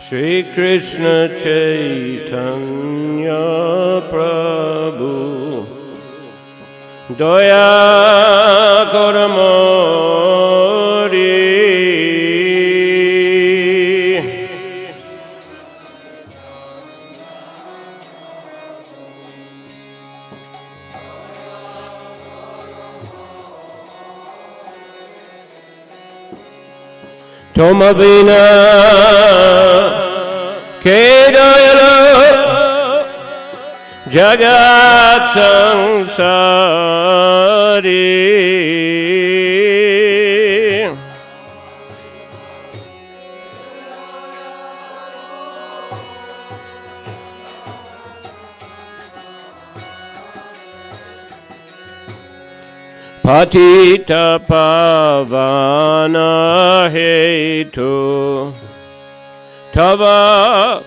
Shri Krishna Chaitanya Prabhu Daya Karamori Tomabina Kedayala Jagat Sansari Patita Pavana Hetu Tava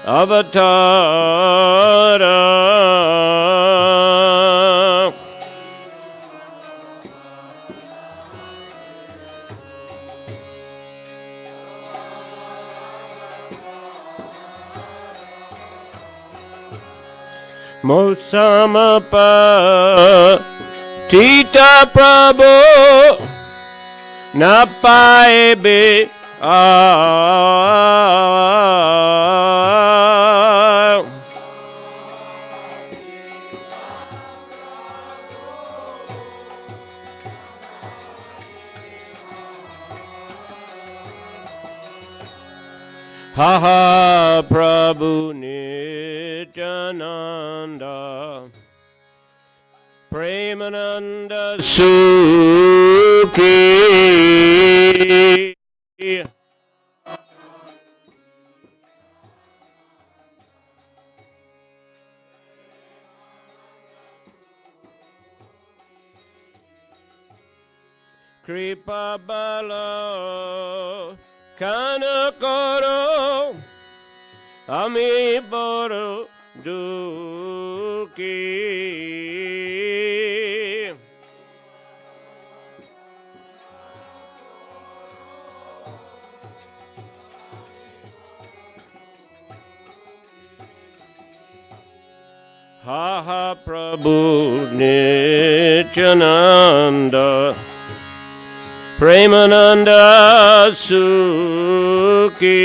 Avatara Mosamapa Tita Prabhu Napaebe Haha Prabhu Nityananda Premananda Sukhi Kripa Bala Kanakoro Ami Boro Duki Haha Prabhu Nityananda Premananda Sukhi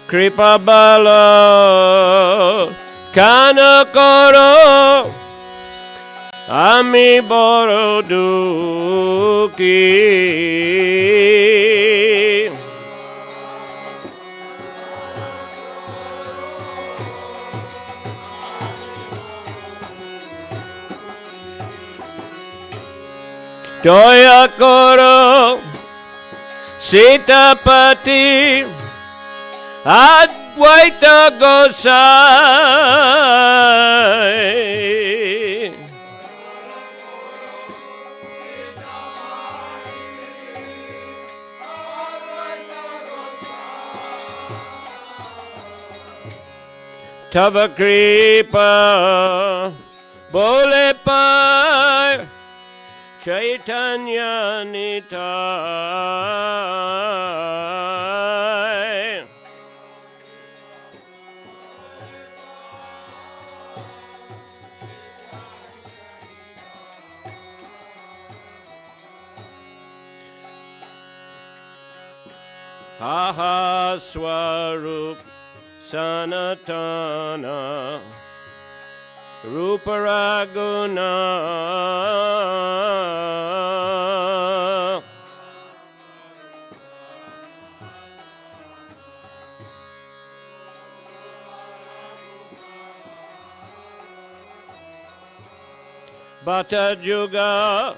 Kripa Bala Kanakoro Ami Boro Duki Daya Koro Sitapati Advaita Gosai Tava Kripa Bole Pai Chaitanya Nitai Haha Swarup Sanatana Ruparaguna Bhatta Juga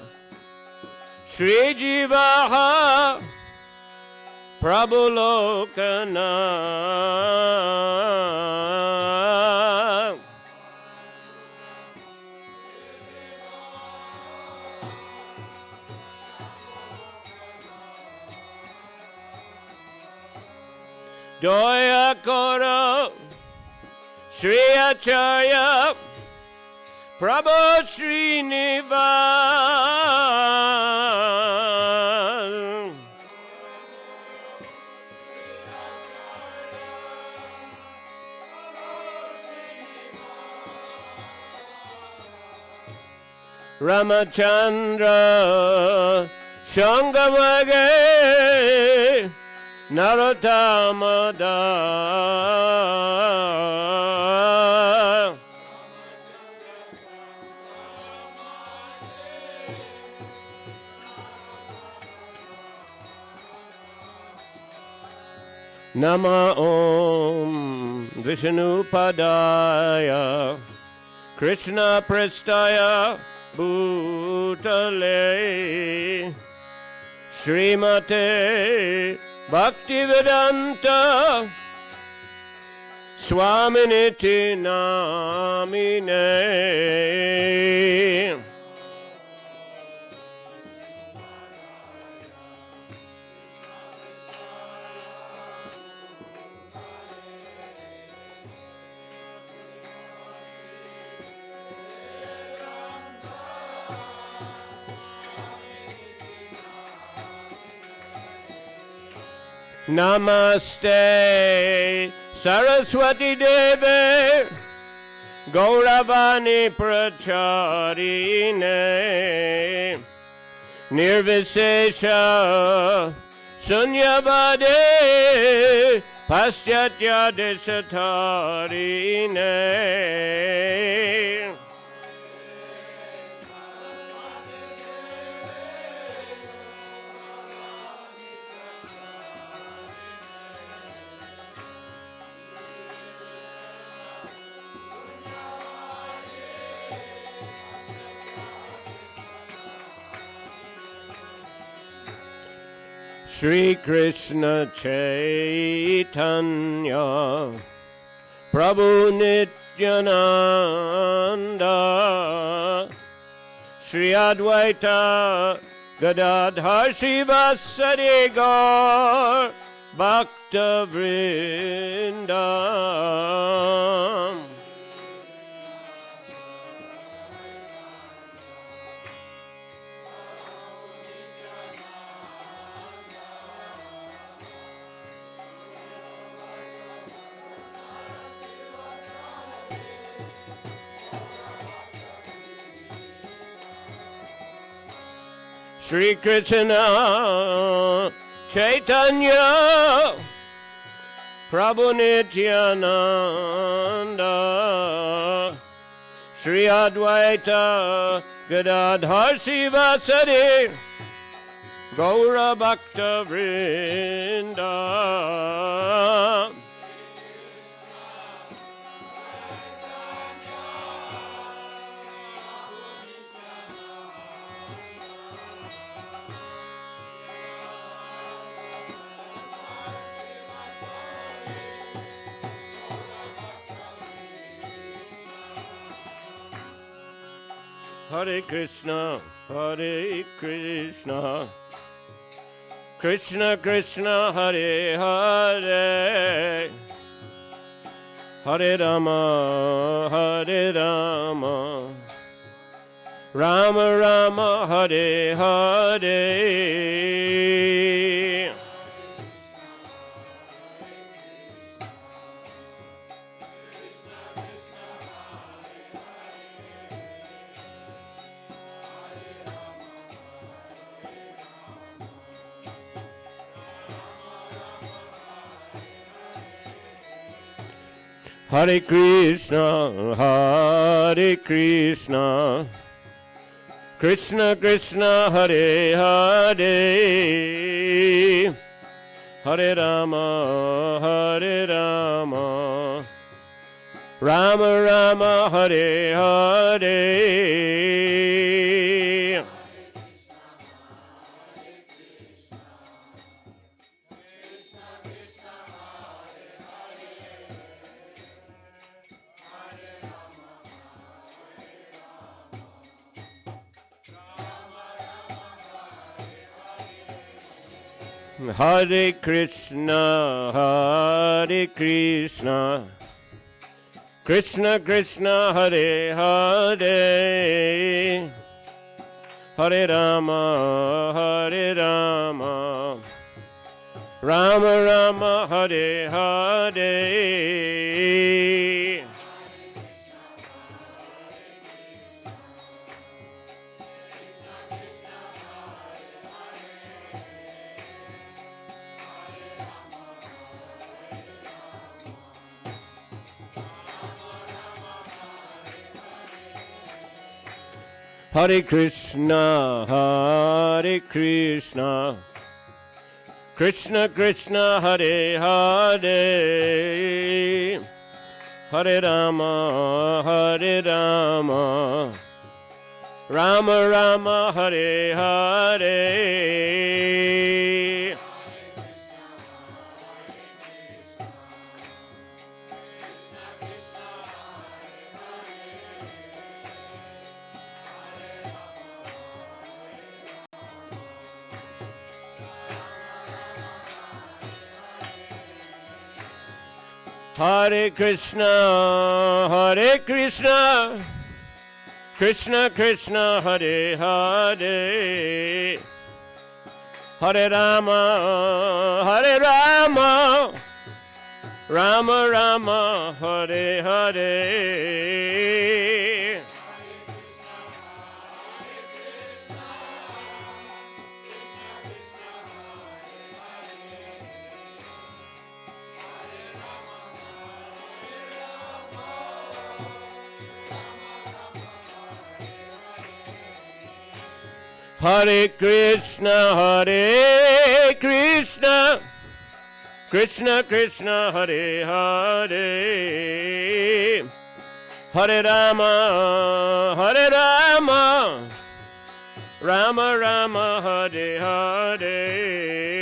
Sri Jivaha Prabhu Lokana Doya Koro Sri Acharya Prabhu Srinivas Ramachandra Shangamage Narottamada Nama Om Vishnu Padaya Krishna Prestaya Bhutale Srimate Bhaktivedanta Swaminiti Namine Namaste Saraswati Deve Gauravani Pracharine Nirvisesha Sunyavade Paschatya Desatarine Shri Krishna Chaitanya Prabhu Nityananda Shri Advaita Gadadhar Srivasadi Gaur Bhakta Vrindam Shri Krishna Chaitanya Prabhu Nityananda Shri Advaita Gadadhar Srivasadi Gaura Bhakta Vrinda Hare Krishna, Krishna Krishna, Hare Hare, Hare Rama, Hare Rama, Rama Rama, Hare Hare. Hare Krishna, Krishna Krishna, Hare Hare, Hare Rama, Hare Rama, Rama Rama, Hare Hare. Hare Krishna, Krishna Krishna Hare Hare Hare Rama Hare Rama Rama Rama Hare Hare Hare Krishna, Hare Krishna, Krishna Krishna, Hare Hare, Hare Rama, Hare Rama, Rama Rama, Hare Hare. Hare Krishna, Hare Krishna, Krishna Krishna, Hare Hare, Hare Rama, Hare Rama, Rama Rama, Hare Hare. Hare Krishna, Hare Krishna, Krishna Krishna, Hare Hare, Hare Rama, Hare Rama, Rama Rama, Hare Hare.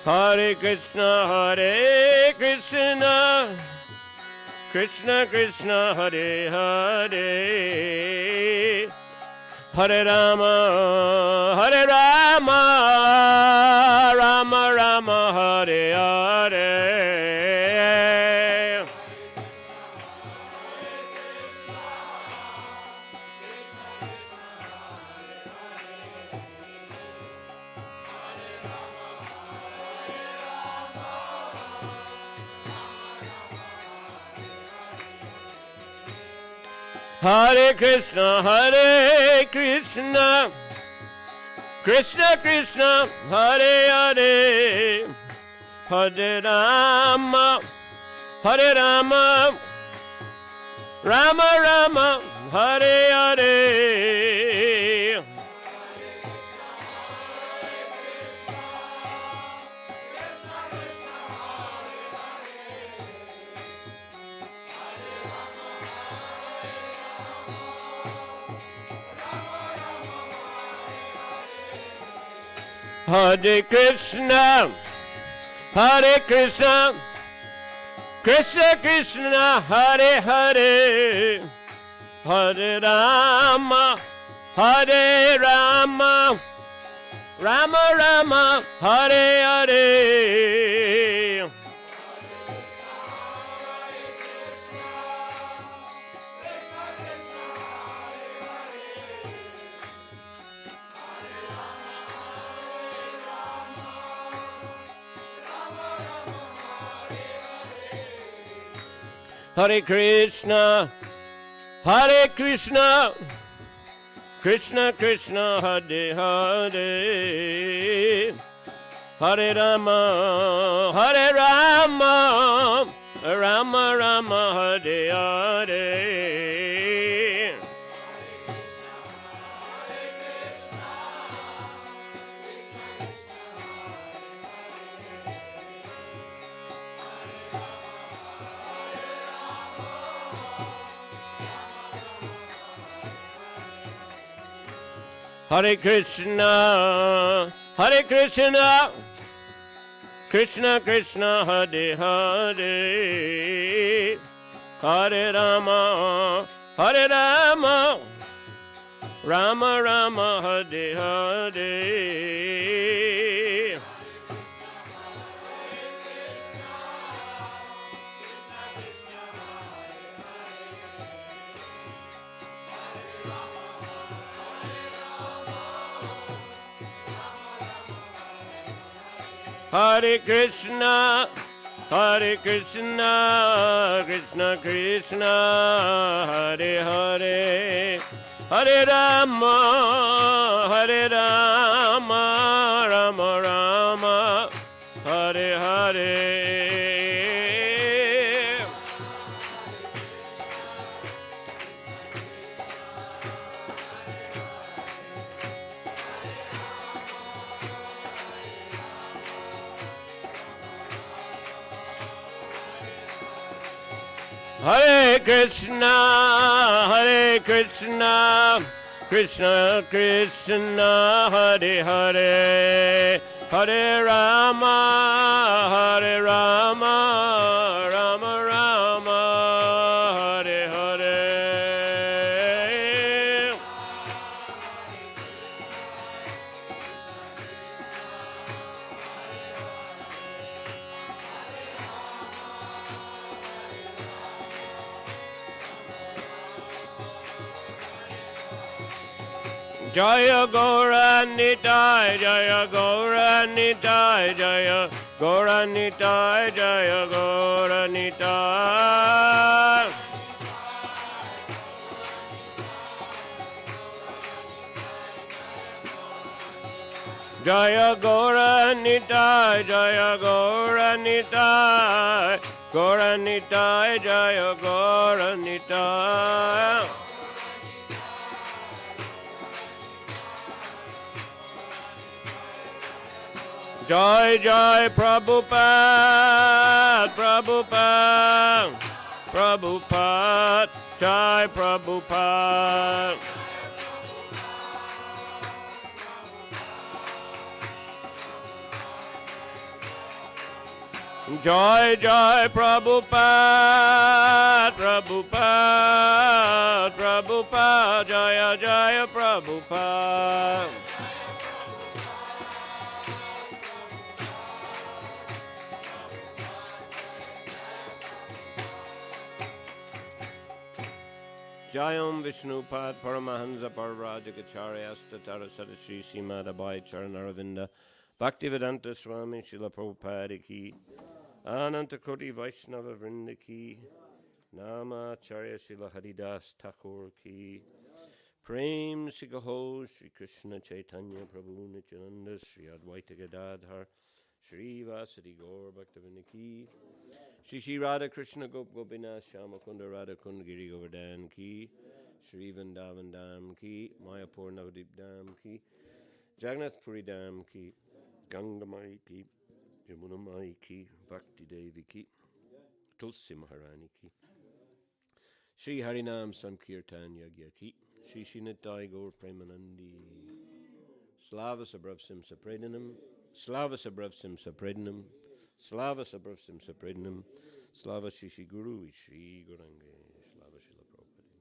Hare Krishna, Hare Krishna, Krishna Krishna, Hare Hare, Hare Rama, Hare Rama, Rama Rama, Hare Hare. Hare Krishna, Hare Krishna, Krishna Krishna, Hare Hare, Hare Rama, Hare Rama, Rama Rama, Hare Hare. Hare Krishna, Hare Krishna, Krishna Krishna, Hare Hare, Hare Rama, Hare Rama, Rama Rama, Hare Hare. Hare Krishna, Hare Krishna, Krishna Krishna, Hare Hare, Hare Rama, Hare Rama, Rama Rama, Hare Hare. Hare Krishna, Hare Krishna, Krishna Krishna Hare Hare, Hare Rama, Hare Rama, Rama Rama, Hare Hare. Hare Krishna, Hare Krishna, Krishna Krishna, Hare Hare, Hare Rama, Hare Rama, Rama Rama, Hare Hare. Hare Krishna, Hare Krishna, Krishna Krishna, Hare Hare, Hare Rama, Hare Rama, Rama Rama, Hare Hare. Jaya Gaura Nitai, Jaya Gaura Nitai, Jaya Gaura Nitai, Jaya Gaura Nitai. Jaya Gaura Nitai, Jaya Gaura Nitai, Gaura Nitai, Jaya Gaura Nitai. Jai Jai Prabhupada, Prabhupada, Prabhupada, Jai Prabhupada. Jai Jai Prabhupada, Prabhupada, Prabhupada, Jaya Jaya Prabhupada. Jayam Vishnupad Paramahansa Parvrajagacharya Statara Sadashri Srimad Abhay Charanaravinda Bhaktivedanta Swami Srila Prabhupada Ki Ananta Koti Vaishnava Vrinda Ki Nama Acharya Srila Haridas Thakur Ki Prem Sigaho Sri Krishna Chaitanya Prabhu Nityananda Sri Advaita Gadadhar Sri Vasadi Gaur Bhaktivedanta Ki Shri Shri Radha Krishna Gop Gopinath Shama Kunda Radha Kunda Giri Govardhan Ki Shri Vrindavan Dham Ki Mayapur Navadip Dham Ki Jagannath Puri Dham Ki Ganga Mai Ki Jamuna Mai Ki Bhakti Devi Ki Tulsi Maharani Ki Shri Harinam Sankirtan Yagya Ki Shri Shri Nitai Gaur Premanandi Slava Sabravsim Sapredinam Slava Sabravsim Sapredinam Slava Sabravsim Sapredinam Slava Shishi Guru Shri Gurange Slava Shila Prabhupada.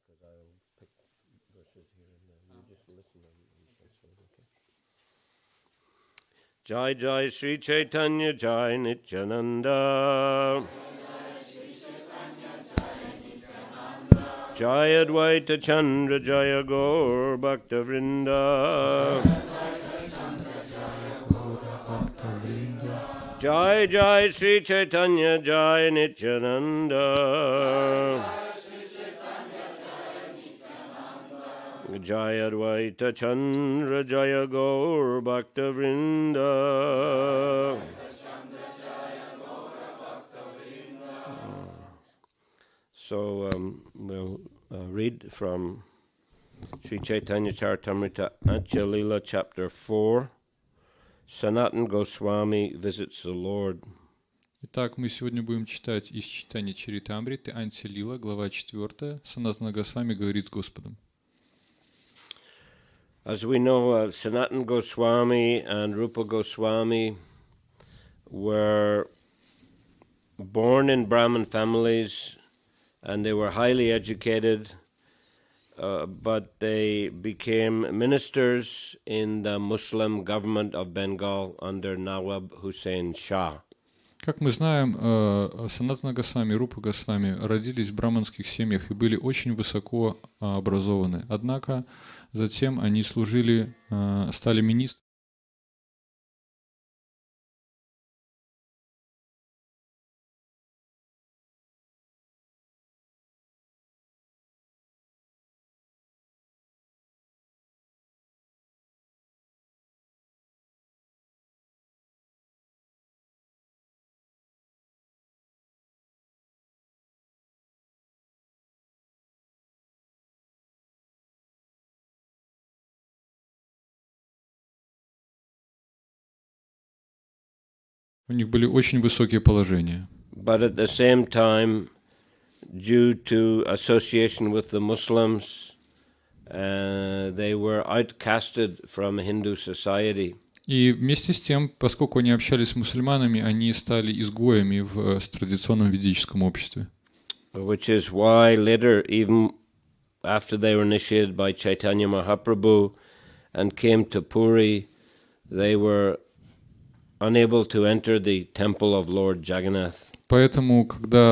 Because I'll pick verses here and there. You just listen and translate, okay? Jai Jai Sri Chaitanya Jai Nityananda Jai Advaita Chandra Jaya Gaur Bhakta Vrinda Jai Jai Sri Chaitanya Jai Nityananda Jai Advaita Chandra Jaya Gaur Bhakta Vrinda So we'll read from Sri Chaitanya Charitamrita Antya-lila, chapter 4. Sanatana Goswami visits the Lord. Итак, мы сегодня будем читать из читания Чаритамриты, Антя-лила, глава 4. Санатана Госвами говорит с Господом. As we know, Sanatana Goswami and Rupa Goswami were born in Brahmin families, and they were highly educated, but they became ministers in the Muslim government of Bengal under Nawab Hussain Shah. Как мы знаем, Санатана Госвами и Рупа Госвами родились в браманских семьях и были очень высоко образованы. Однако затем они стали министрами. У них были очень высокие положения. But at the same time, due to association with the Muslims, they were outcasted from Hindu society. И вместе с тем, поскольку они общались с мусульманами, они стали изгоями в традиционном ведическом обществе. Which is why later, even after they were initiated by Chaitanya Mahaprabhu and came to Puri, they were unable to enter the temple of Lord Jagannath. Поэтому,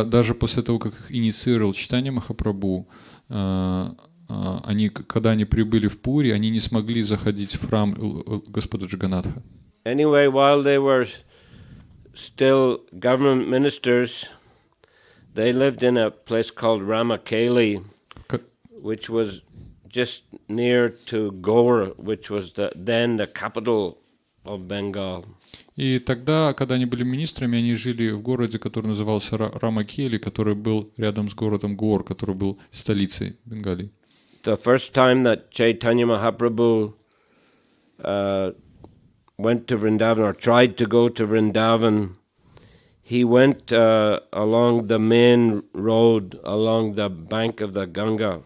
даже после того, как их инициировал Чайтанья Махапрабху, когда они прибыли в Пури, они не смогли заходить в храм Господа Джаганатха. Anyway, while they were still government ministers, they lived in a place called Ramakeli, which was just near to Gaur, which was then the capital of Bengal. И тогда, когда они были министрами, они жили в городе, который назывался Рамакели, который был рядом с городом Гор, который был столицей Бенгалии. The first time that Chaitanya Mahaprabhu went to Vrindavan, or tried to go to Vrindavan, he went along the main road, along the bank of the Ganga.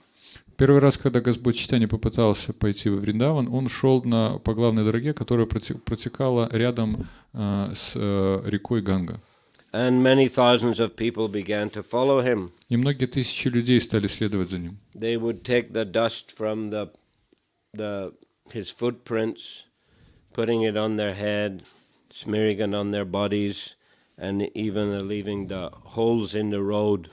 Первый раз, когда Господь Чайтанья попытался пойти во Вриндаван, он шел по главной дороге, которая протекала рядом с рекой Ганга. And many thousands of people began to follow him. И многие тысячи людей стали следовать за ним. They would take the dust from his footprints, putting it on their head, smearing it on their bodies, and even leaving the holes in the road.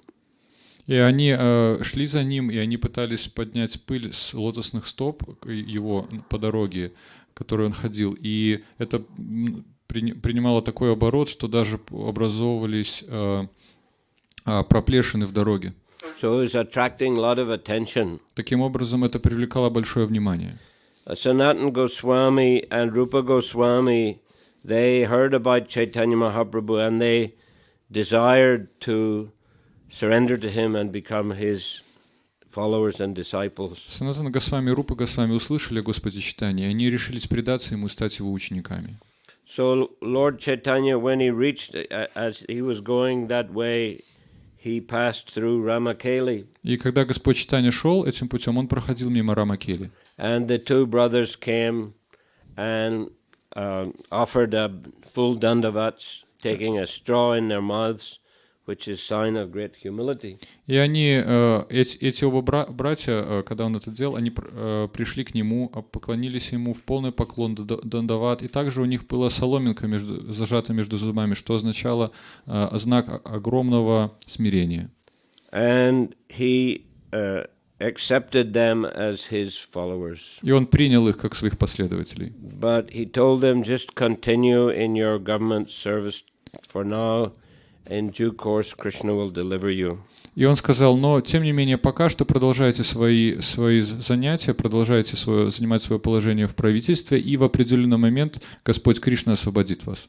И они шли за ним, и они пытались поднять пыль с лотосных стоп его по дороге, которой он ходил. И это принимало такой оборот, что даже образовывались проплешины в дороге. So it was attracting a lot of attention. Таким образом, это привлекало большое внимание. Sanatana Goswami and Rupa Goswami, they heard about Chaitanya Mahaprabhu and they desired to surrender to him and become his followers and disciples. Санатана Госвами и Рупа Госвами услышали о Господе Чайтанье, и они решились предаться ему и стать его учениками. So Lord Chaitanya, when he reached, as he was going that way, he passed through Ramakeli. И когда Господь Чайтанья шел этим путем, он проходил мимо Рамакели. And the two brothers came and offered a full dandavats, taking a straw in their mouths, which is sign of great humility. И эти оба братья, когда он это делал, они пришли к нему, поклонились ему в полный поклон, дандават, и также у них была соломинка зажата между зубами, что означало знак огромного смирения. And he accepted them as his followers. И он принял их как своих последователей. But he told them, just continue in your government service for now. In due course, Krishna will deliver you. И он сказал, но тем не менее, пока что продолжайте свои занятия, продолжайте занимать свое положение в правительстве, и в определенный момент Господь Кришна освободит вас.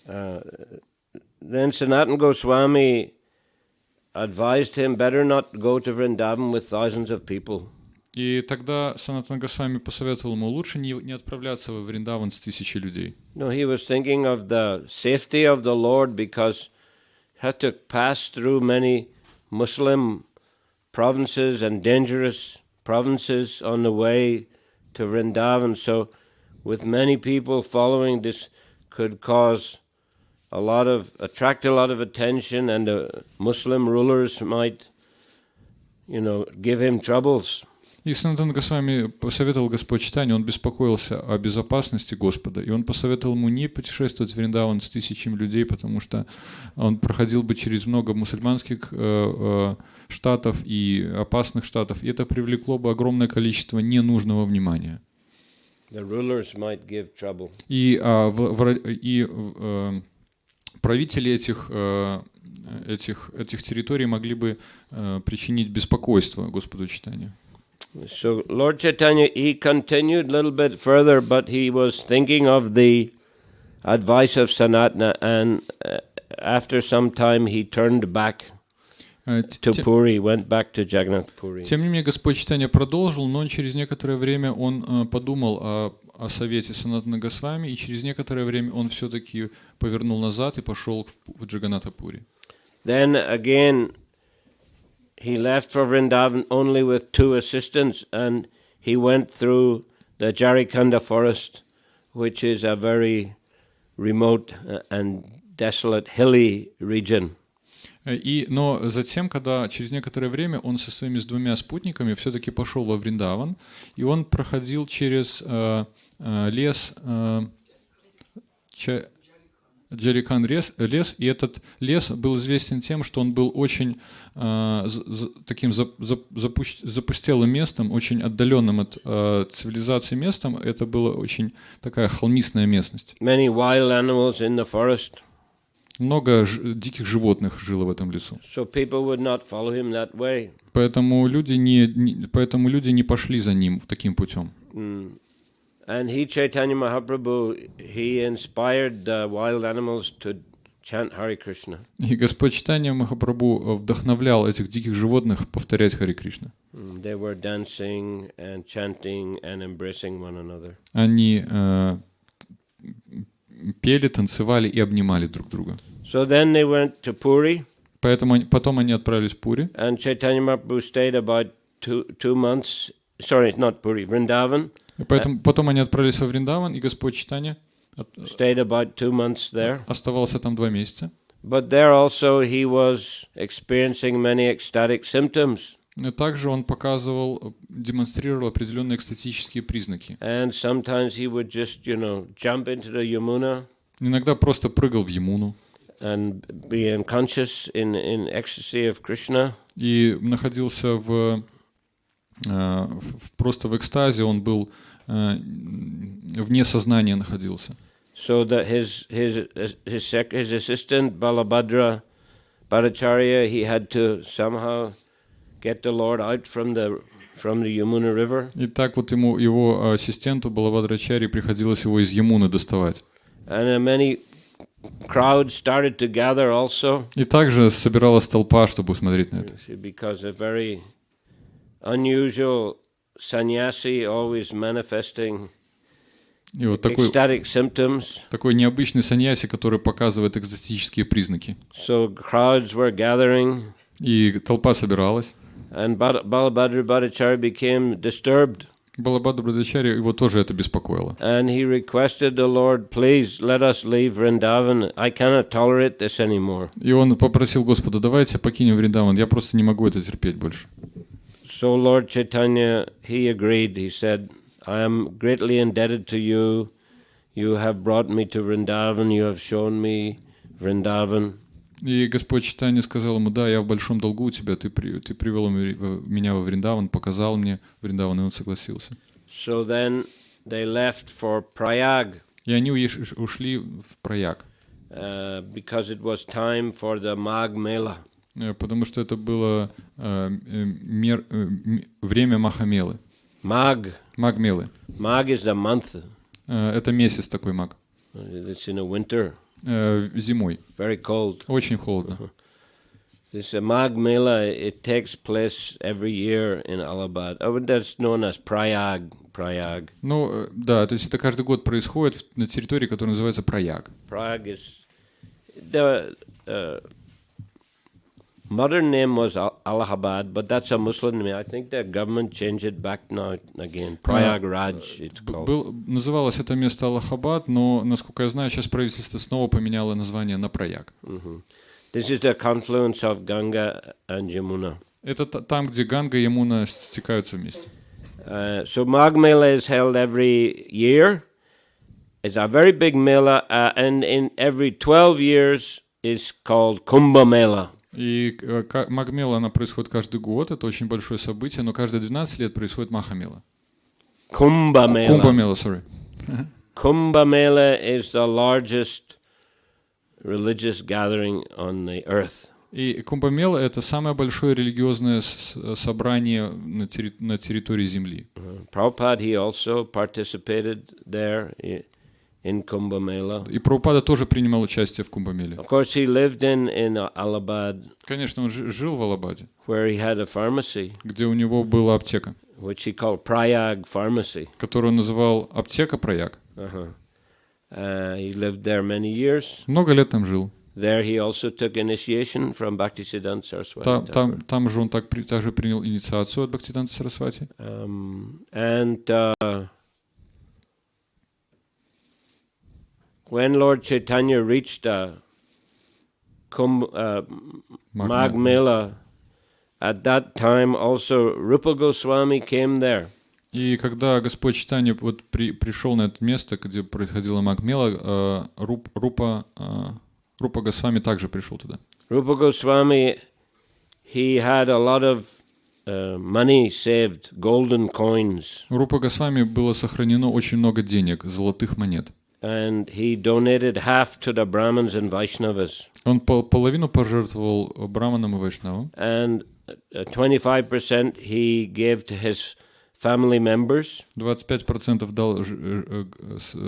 Then Sanatana Goswami advised him better not go to Vrindavan with thousands of people. И тогда Санатана Госвами посоветовал ему лучше не отправляться во Вриндаван с 1000 людей. No, he was thinking of the safety of the Lord because he had to pass through many Muslim provinces and dangerous provinces on the way to Vrindavan. So with many people following, this could attract a lot of attention, and the Muslim rulers might, give him troubles. И Санатана Госвами посоветовал Господь Чайтанье, он беспокоился о безопасности Господа, и он посоветовал ему не путешествовать в Вриндаван с 1000 людей, потому что он проходил бы через много мусульманских штатов и опасных штатов, и это привлекло бы огромное количество ненужного внимания. The rulers might give trouble. И правители этих территорий могли бы причинить беспокойство Господу Чайтанье. So Lord Chaitanya, he continued a little bit further, but he was thinking of the advice of Sanatana, and after some time he turned back to Puri, went back to Jagannath Puri. Тем не менее, Господь Чайтанья продолжил, но через некоторое время он подумал о совете Санатана Госвами, и через некоторое время он все-таки повернул назад и пошел в Джаганнатха Пури. Then again, he left for Vrindavan only with 2 assistants, and he went through the Jarikanda forest, which is a very remote and desolate hilly region. Но затем, когда через некоторое время он со своими 2 спутниками все-таки пошел во Вриндаван, и он проходил через лес, Джарикан лес, и этот лес был известен тем, что он был очень таким запустелым местом, очень отдаленным от цивилизации местом. Это была очень такая холмистая местность. Many wild animals in the forest. Много диких животных жило в этом лесу. So people would not follow him that way. Поэтому люди не пошли за ним таким путем. And he, Chaitanya Mahaprabhu, he inspired the wild animals to chant Hare Krishna. И Господь Чайтанья Махапрабху вдохновлял этих диких животных повторять Харе Кришна. They were dancing and chanting and embracing one another. Они пели, танцевали и обнимали друг друга. So then they went to Puri. Потом они отправились в Пури. And Chaitanya Mahaprabhu stayed about two months. Sorry, not Puri, Vrindavan. Потом они отправились во Вриндаван, и Господь Чайтанья stayed about 2 months there. Оставался там 2 месяца. But there also he was experiencing many ecstatic symptoms. Также он демонстрировал определенные экстатические признаки. And sometimes he would just, jump into the Yamuna. Иногда просто прыгал в Ямуну. And be unconscious in ecstasy of Krishna. И находился просто в экстазе, он был вне сознания находился. So that his assistant Balabhadra Bhattacharya, he had to somehow get the Lord out from the Yamuna River. И так вот его ассистенту Балабхадрачарье приходилось его из Ямуны доставать. And many crowds started to gather also. И также собиралась толпа, чтобы смотреть на это. Because a very unusual sannyasi always manifesting ecstatic symptoms. Такой необычный саньяси, который показывает экстатические признаки. So crowds were gathering. И толпа собиралась. And Balabhadra Bhattacharya became disturbed. Балабхадра Бхаттачарья его тоже это беспокоило. And he requested the Lord, please let us leave Vrindavan. I cannot tolerate this anymore. И он попросил Господа, давайте покинем Вриндаван, я просто не могу это терпеть больше. So Lord Chaitanya, he agreed. He said, I am greatly indebted to you. You have brought me to Vrindavan. You have shown me Vrindavan. И Господь Чайтанья сказал ему, да, я в большом долгу у тебя, ты привел меня во Вриндаван, показал мне Вриндаван, и он согласился. So then they left for Prayag. И они ушли в Праяг. Because it was time for the Magh Mela. Потому что это было время Махамелы. Magh. Магмелы. Magh is a month. Это месяц такой маг. It's in the winter. Зимой. Very cold. Очень холодно. This Magh Mela, it takes place every year in Allahabad. That's known as Prayag. Ну, да, то есть это каждый год происходит на территории, которая называется Праяг. Prayag is... The modern name was Allahabad, but that's a Muslim name. I think the government changed it back now again. Prayag Raj, it's called. Называлось это место Аллахабад, но, насколько я знаю, сейчас правительство снова поменяло название на Праяг. This is the confluence of Ganga and Yamuna. Это там, где Ганга и Ямуна стекаются вместе. So Magh Mela is held every year. It's a very big Mela, and in every 12 years is called Kumbh Mela. И Магh Мела, она происходит каждый год, это очень большое событие, но каждые 12 лет происходит Маха Мела. Kumbh Mela. Kumbh Mela, sorry. Kumbh Mela is the largest religious gathering on the earth. И Кумба Мела — это самое большое религиозное собрание на территории Земли. Prabhupada, he also participated there in Kumbh Mela. И Прабхупада тоже принимал участие в Кумба Меле. Of course, he lived in Allahabad. Конечно, он жил в Аллахабаде, where he had a pharmacy, где у него была аптека, which he called Prayag Pharmacy. Которую он называл аптека Праяг. He lived there many years. Много лет там жил. There he also took initiation from Bhaktisiddhanta Saraswati. Там же он также принял инициацию от Бхактисиданта Сарасвати. When Lord Chaitanya reached Magh Mela, at that time also Rupa Goswami came there. И когда Господь Чайтанья пришел на это место, где происходила Магh Мела, Рупа Госвами также пришел туда. Rupa Goswami, he had a lot of money saved, golden coins. У Рупа Госвами было сохранено очень много денег, золотых монет. And he donated half to the Brahmins and Vaishnavas. Он половину пожертвовал браманам и вайшнавам. And 25% he gave to his family members. 25% дал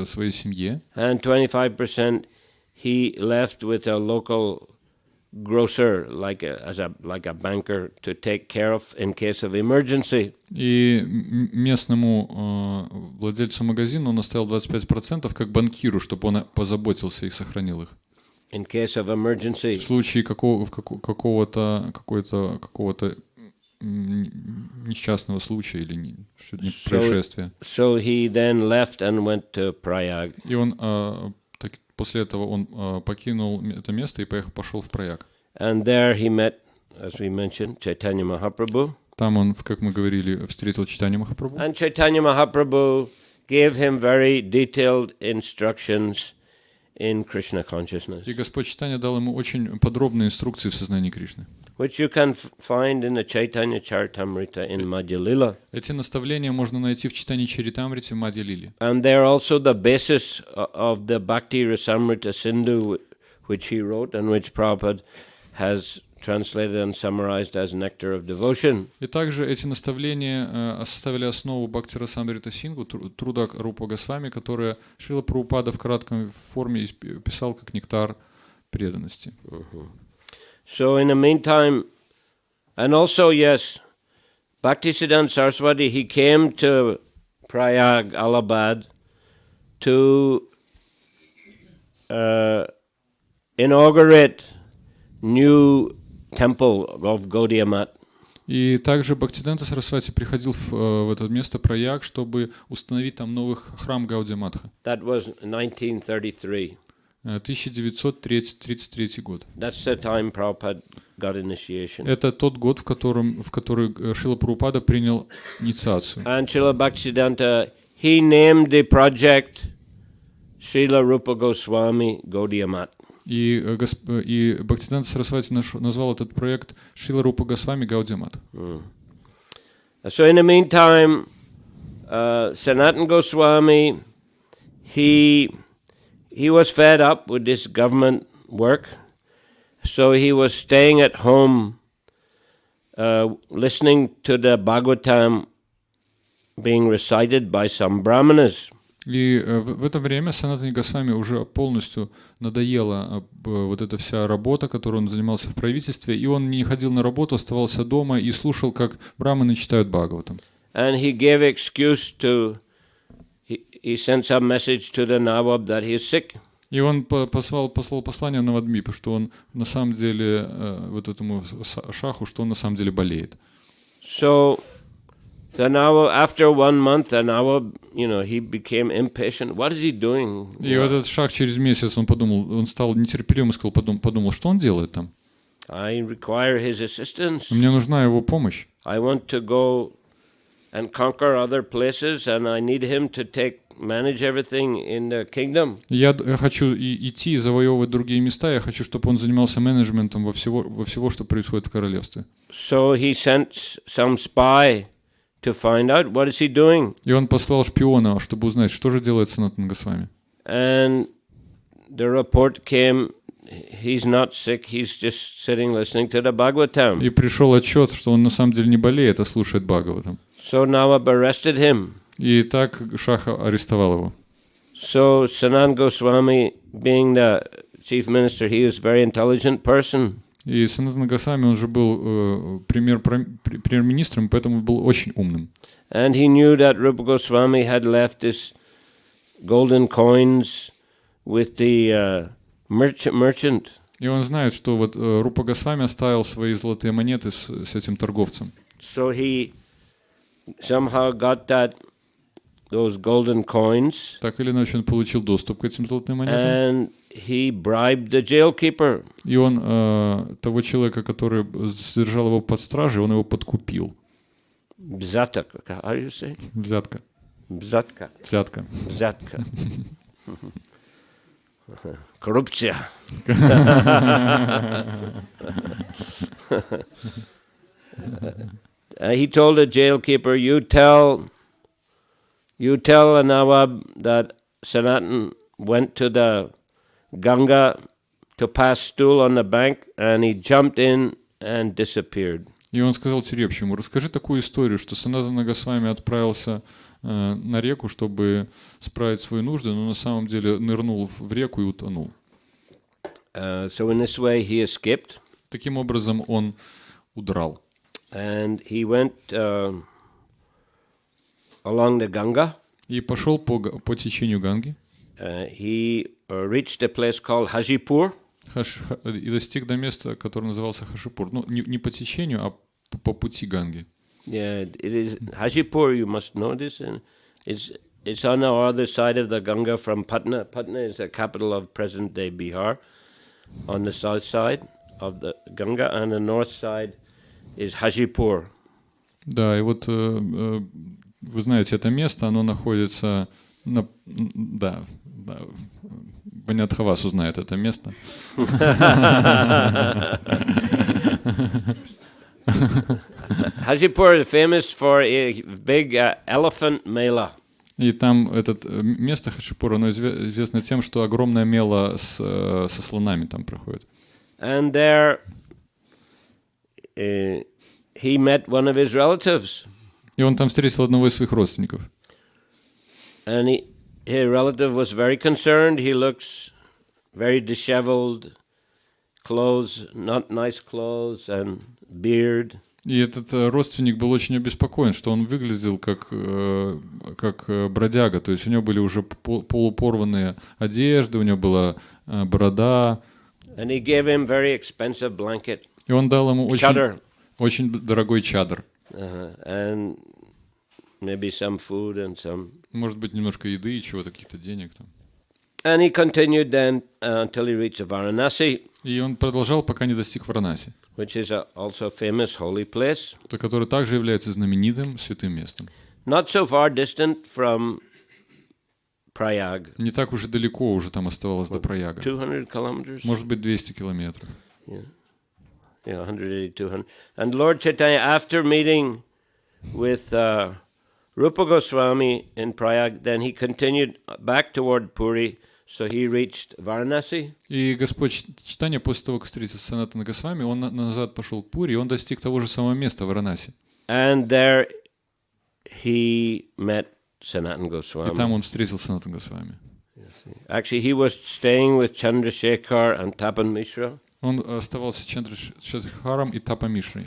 своей семье. And 25% he left with a local grocer, like a banker, to take care of in case of emergency. И местному владельцу магазина он оставил 25% как банкиру, чтобы он позаботился и сохранил их. In case of emergency. В случае какого-то несчастного случая или происшествия. So he then left and went to Prayag. И он после этого он покинул это место и пошел в Праяг. And there he met, as we mentioned, Chaitanya Mahaprabhu. Там он, как мы говорили, встретил Чайтанью Махапрабху. And Chaitanya Mahaprabhu gave him very detailed instructions in Krishna consciousness. И Господь Чайтанья дал ему очень подробные инструкции в сознании Кришны. Which you can find in the Chaitanya Charitamrita in Madhya Lila. Эти наставления можно найти в Чайтанье Чаритамрите в Мадья Лиле. And they are also the basis of the Bhakti Rasamrita Sindhu, which he wrote and which Prabhupada has translated and summarized as Nectar of Devotion. И также эти наставления составили основу Бхакти Расамрита Сингху, труда Рупа Госвами, которое Шрила Прабхупада в краткой форме писал как нектар преданности. So in the meantime, and also, yes, Bhaktisiddhanta Saraswati, he came to Prayag, Allahabad, to inaugurate new temple of Gaudiya Math. И также Бхактисиданта Сарасвати приходил в это место Праяг, чтобы установить там новый храм Гаудия Матха. That was 1933. 1933 год. That's the time Prabhupada got initiation. Это тот год, в который Шрила Прабхупада принял инициацию. And Srila Bhaktisiddhanta, he named the project Srila Rupa Goswami Gaudiya Math. И Бхактисиданта Сарасвати назвал этот проект Шрила Рупа Госвами Гаудия Матха. So in the meantime, Sanatana Goswami, he was fed up with this government work, so he was staying at home, listening to the Bhagavatam being recited by some brahmanas. И в это время Санатане Госвами уже полностью надоела вот эта вся работа, которой он занимался в правительстве, и он не ходил на работу, оставался дома и слушал, как браманы читают Бхагаватам. And he gave excuse to, he sent some message to the Nawab that he is sick. И он послал послание Навадмипу, что он на самом деле, вот этому шаху, что он на самом деле болеет. So the Nawab, after 1 month, the Nawab, he became impatient. What is he doing? И вот этот шах через месяц он подумал, он стал нетерпеливым и сказал, подумал, что он делает там? I require his assistance. Мне нужна его помощь. I want to go and conquer other places, and I need him to manage everything in the kingdom. Я хочу идти и завоевывать другие места. Я хочу, чтобы он занимался менеджментом во всего, что происходит в королевстве. So he sent some spy to find out what is he doing. И он послал шпиона, чтобы узнать, что же делает Санатана Госвами. And the report came. He's not sick. He's just sitting listening to the Bhagavatam. И пришел отчет, что он на самом деле не болеет, а слушает Бхагаватам. So Nawab arrested him. И так шах арестовал его. So Sanatana Goswami, being the chief minister, he was a very intelligent person. И Санатана Госвами, он же был премьер-министром, поэтому был очень умным. And he knew that Rupa Goswami had left his golden coins with the merchant. И он знает, что вот Рупа Госвами оставил свои золотые монеты с этим торговцем. So he somehow got those golden coins. Так или иначе он получил доступ к этим золотым монетам. And he bribed the jailkeeper. И он того человека, который содержал его под стражей, он его подкупил. Взятка, how do you say? Взятка. Взятка. Взятка. Взятка. Коррупция. He told the jailkeeper, you tell the Nawab that Sanatan went to the Ganga to pass stool on the bank, and he jumped in and disappeared. И он сказал тюремщику, расскажи такую историю, что Санатана Госвами отправился на реку, чтобы справить свои нужды, но на самом деле нырнул в реку и утонул. So in this way he escaped. Таким образом он удрал. And he went along the Ganga. И пошел по течению Ганги. He reached a place called Hajipur. И достиг до места, которое назывался Хашипур. Ну, не по течению, а по пути Ганги. Yeah, it is Hajipur. You must know this. And it's on the other side of the Ganga from Patna. Patna is the capital of present-day Bihar. On the south side of the Ganga, and the north side is Hajipur. Да, и вот вы знаете это место, оно находится да, Ванятхавас узнает это место. Hajipur is famous for a big elephant mela. И там это место Хашипур, оно известно тем, что огромное мело со слонами там проходит. And there he met one of his relatives. И он там встретил одного из своих родственников. And his relative was very concerned. He looks very disheveled, clothes, not nice clothes, and beard. И этот родственник был очень обеспокоен, что он выглядел как бродяга, то есть у него были уже полупорванные одежды, у него была борода. And he gave him very expensive blanket. И он дал ему очень дорогой чадр. And maybe some food and some. Может быть, немножко еды и чего-то, каких-то денег там. And he continued then until he reached Varanasi. И он продолжал, пока не достиг Варанаси, which is also a famous holy place, который также является знаменитым святым местом. Not so far distant from Prayag. Не так уж и далеко уже там оставалось до Праяга. 200 kilometers. Может быть, 200 километров. Yeah, 180, 200. And Lord Chaitanya, after meeting with Rupa Goswami in Prayag, then he continued back toward Puri. So he reached Varanasi. И Господь Чайтанья после того, как встретился с Санатана Госвами, он назад пошел к Пури, и он достиг того же самого места, Варанаси. And there he met, Sanatana И Goswami. там он встретил Санатана Госвами. Actually, he was staying with Chandrasekhar and Tapan Mishra, Он оставался Чандрашекхаром и Тапа Мишрой.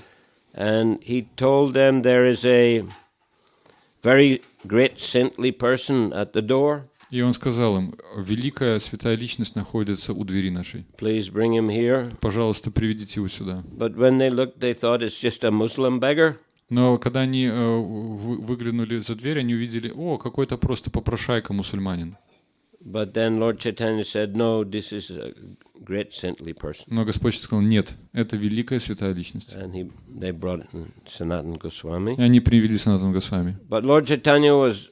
and he told them there is a very great saintly person at the door. И он сказал им: великая святая личность находится у двери нашей. Please bring him here. Пожалуйста, приведите его сюда. But when they looked, they thought it's just a Muslim beggar. Но когда они выглянули за дверь, они увидели: о, какой-то просто попрошайка мусульманин. But then Lord Chaitanya said, no, this is a great saintly person. Но Господь сказал: нет, это великая святая личность. And they brought in Sanatana Goswami. И они привели Санатана Госвами. But Lord Chaitanya was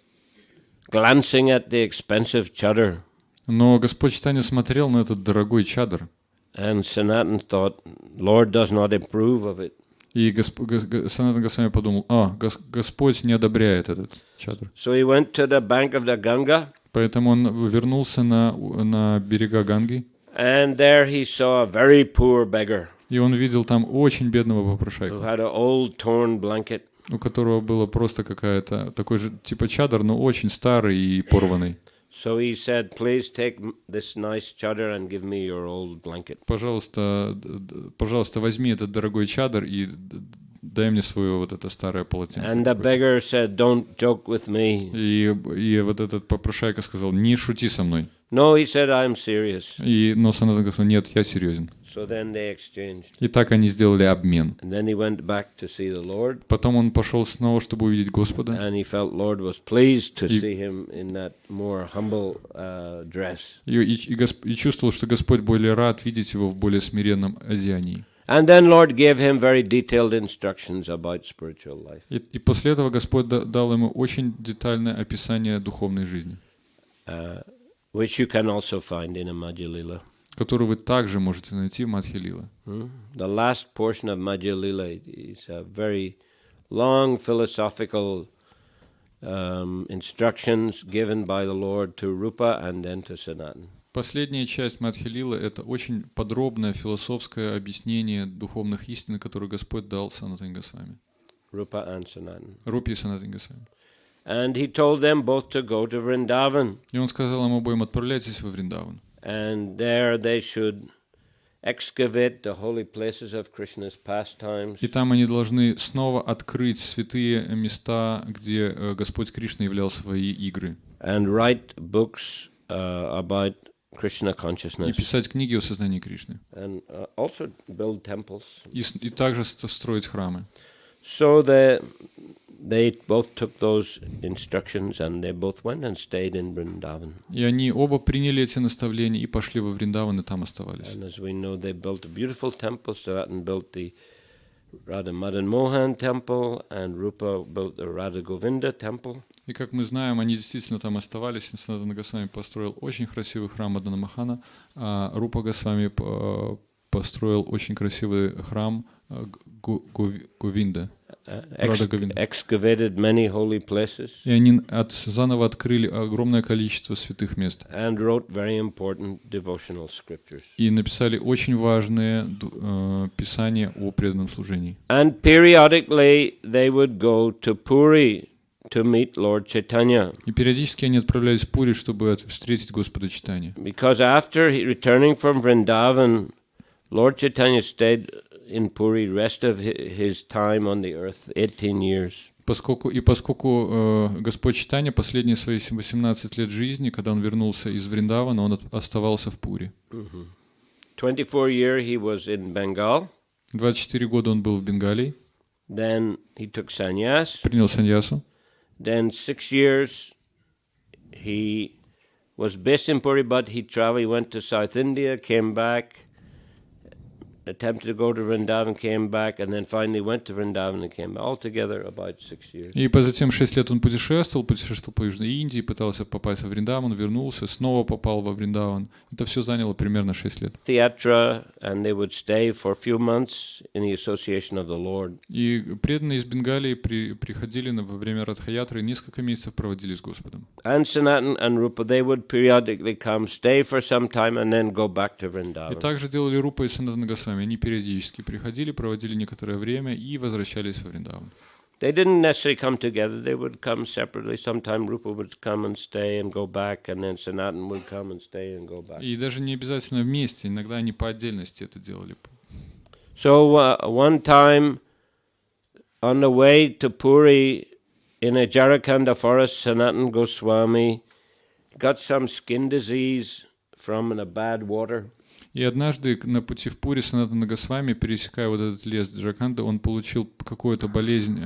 glancing at the expensive chadar. Но Господь Чайтанья смотрел на этот дорогой чадр. And Sanatana thought, Lord does not approve of it. И Санатана Госвами подумал: Господь не одобряет этот чадр. So he went to the bank of the Ganga. Поэтому он вернулся на берега Ганги. And there he saw a very poor beggar. И он видел там очень бедного Who попрошайку, had an old torn blanket. у которого было просто какая-то такой же типа чадр, но очень старый и порванный. So he said, please take this nice chadar and give me your old blanket. Пожалуйста, возьми этот дорогой чадр и дай мне свое вот это старое полотенце. And the beggar said, don't joke with me. И вот этот попрошайка сказал: не шути со мной. No, he said, I'm serious. Но Санатана сказал: нет, я серьезен. So then they exchanged. И так они сделали обмен. And then he went back to see the Lord. Потом он пошел снова, чтобы увидеть Господа. And he felt Lord was pleased to see him in that more humble dress. И чувствовал, что Господь более рад видеть его в более смиренном одеянии. And then Lord gave him very detailed instructions about spiritual life. И после этого Господь дал ему очень детальное описание духовной жизни, Which you can also find in a Madhya Lila. которую вы также можете найти в Мадхья Лила. The last portion of Madhya Lila is a very long philosophical instructions given by the Lord to Rupa and then to Sanatana. Последняя часть Мадхья Лилы — это очень подробное философское объяснение духовных истин, которые Господь дал Санатане Госвами. Rupa and Sanatana. Рупе и Санатане Госвами. And he told them both to go to Vrindavan. И он сказал им обоим: отправляйтесь во Вриндаван. And there they should excavate the holy places of Krishna's pastimes. И там они должны снова открыть святые места, где Господь Кришна являл свои игры. And write books about Krishna И consciousness. писать книги о сознании Кришны. And also build temples. И также строить храмы. So they both took those instructions and they both went and stayed in Vrindavan. И они оба приняли эти наставления и пошли во Вриндаван, и там оставались. And as we know, they built a beautiful temple. Sanatana built the Radha Madan Mohan temple, and Rupa built the Radha Govinda temple. И как мы знаем, они действительно там оставались. Санатана Госвами построил очень красивый храм Мадана Мохана, а Рупа Госвами построил очень красивый храм Говинда. Excavated many holy places. И они заново открыли огромное количество святых мест. And wrote very important devotional scriptures. И написали очень важные писания о преданном служении. And periodically they would go to Puri to meet Lord Chaitanya. И периодически они отправлялись в Пури, чтобы встретить Господа Чайтанью. Because after returning from Vrindavan, Lord Chaitanya stayed in Puri rest of his time on the earth, 18 years. Поскольку Господь Чайтанья последние свои 18 лет жизни, когда он вернулся из Вриндавана, он оставался в Пури. 24 years he was in Bengal. 24 года он был в Бенгалии. Then he took sannyas. Принял саньясу. Then 6 years he was based in Puri, but he traveled. He went to South India, came back, attempted to go to Vrindavan, came back, and then finally went to Vrindavan and came back. Altogether about 6 years. И затем 6 лет он путешествовал по Южной Индии, пытался попасть во Вриндаван, вернулся, снова попал во Вриндаван. Это все заняло примерно 6 лет. Theatra, and they would stay for a few months in the association of the Lord. И преданные из Бенгалии приходили во время Радха-ятры и несколько месяцев проводили с Господом. And Sanatana and Rupa, they would periodically come, stay for some time, and then go back to Vrindavan. И также делали Рупа и Санатана Госвами. Они периодически приходили, проводили некоторое время и возвращались во Вриндаван. they didn't necessarily come together. They would come separately. Sometime Rupa would come and stay and go back, and then Sanatan would come and stay and go back. И даже не обязательно вместе, иногда они по отдельности это делали. So one time, on the way to Puri, in a Jharkhanda forest, Sanatan Goswami got some skin disease from the bad water. И однажды на пути в Пури Санатана Госвами, пересекая вот этот лес Джарханды, он получил какую-то болезнь,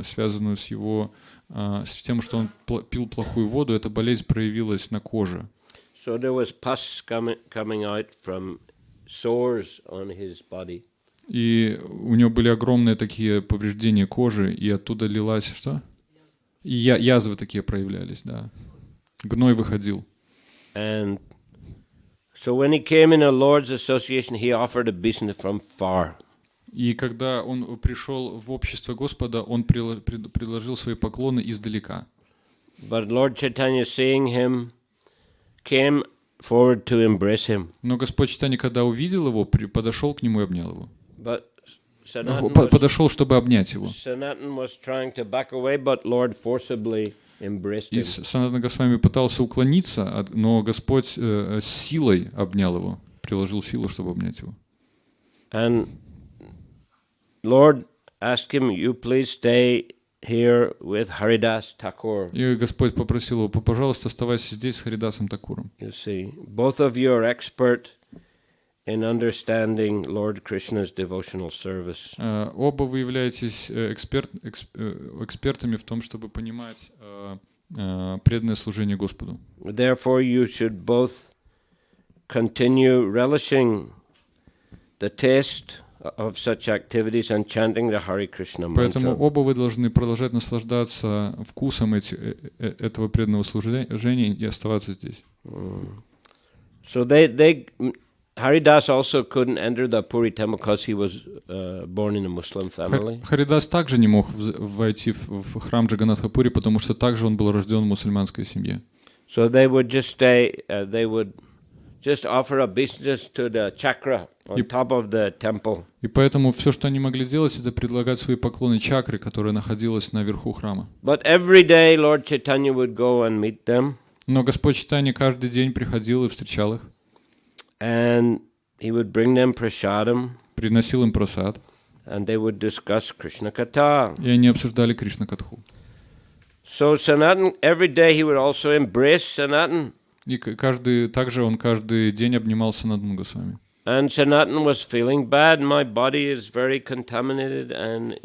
связанную с его, с тем, что он пил плохую воду. Эта болезнь проявилась на коже. So there was pus coming out from sores on his body. И у него были огромные такие повреждения кожи, и оттуда лилась что? И язвы такие проявлялись, да. Гной выходил. And so when he came in a Lord's association, he offered a business from far. И когда он пришел в общество Господа, он предложил свои поклоны издалека. But Lord Chaitanya, seeing him, came forward to embrace him. Но Господь Чайтанья, когда увидел его, подошел к нему и обнял его. But Подошел, чтобы обнять его. Sanatan was trying to back away, but Lord forcibly embraced him. И Санатана Госвами пытался уклониться, но Господь с силой обнял его, приложил силу, чтобы обнять его. And Lord asked him, "You please stay here with Haridas Thakur." И Господь попросил его: пожалуйста, оставайся здесь с Харидасом Такуром. You see, both of you are expert in understanding Lord Krishna's devotional service. Оба вы являетесь экспертами в том, чтобы понимать преданное служение Господу. Therefore, you should both continue relishing the taste of such activities and chanting the Hare Krishna mantra. Поэтому оба вы должны продолжать наслаждаться вкусом этого преданного служения и оставаться здесь. So Haridas also couldn't enter the Puri temple because he was born in a Muslim family. Харидас также не мог войти в храм Джаганнатха-Пури, потому что также он был рожден в мусульманской семье. So they would just stay. They would just offer obeisance to the chakra on top of the temple. И поэтому все, что они могли делать, это предлагать свои поклоны чакре, которая находилась наверху храма. But every day Lord Chaitanya would go and meet them. Но Господь Чайтанья каждый день приходил и встречал их. And he would bring them prasadam. Приносил им прасад. And they would discuss Krishna Katha. И они обсуждали Кришна Катху. So Sanatan, every day he would also embrace Sanatan. И также он каждый день обнимал Санатану Госвами. And Sanatan was feeling bad. My body is very contaminated, and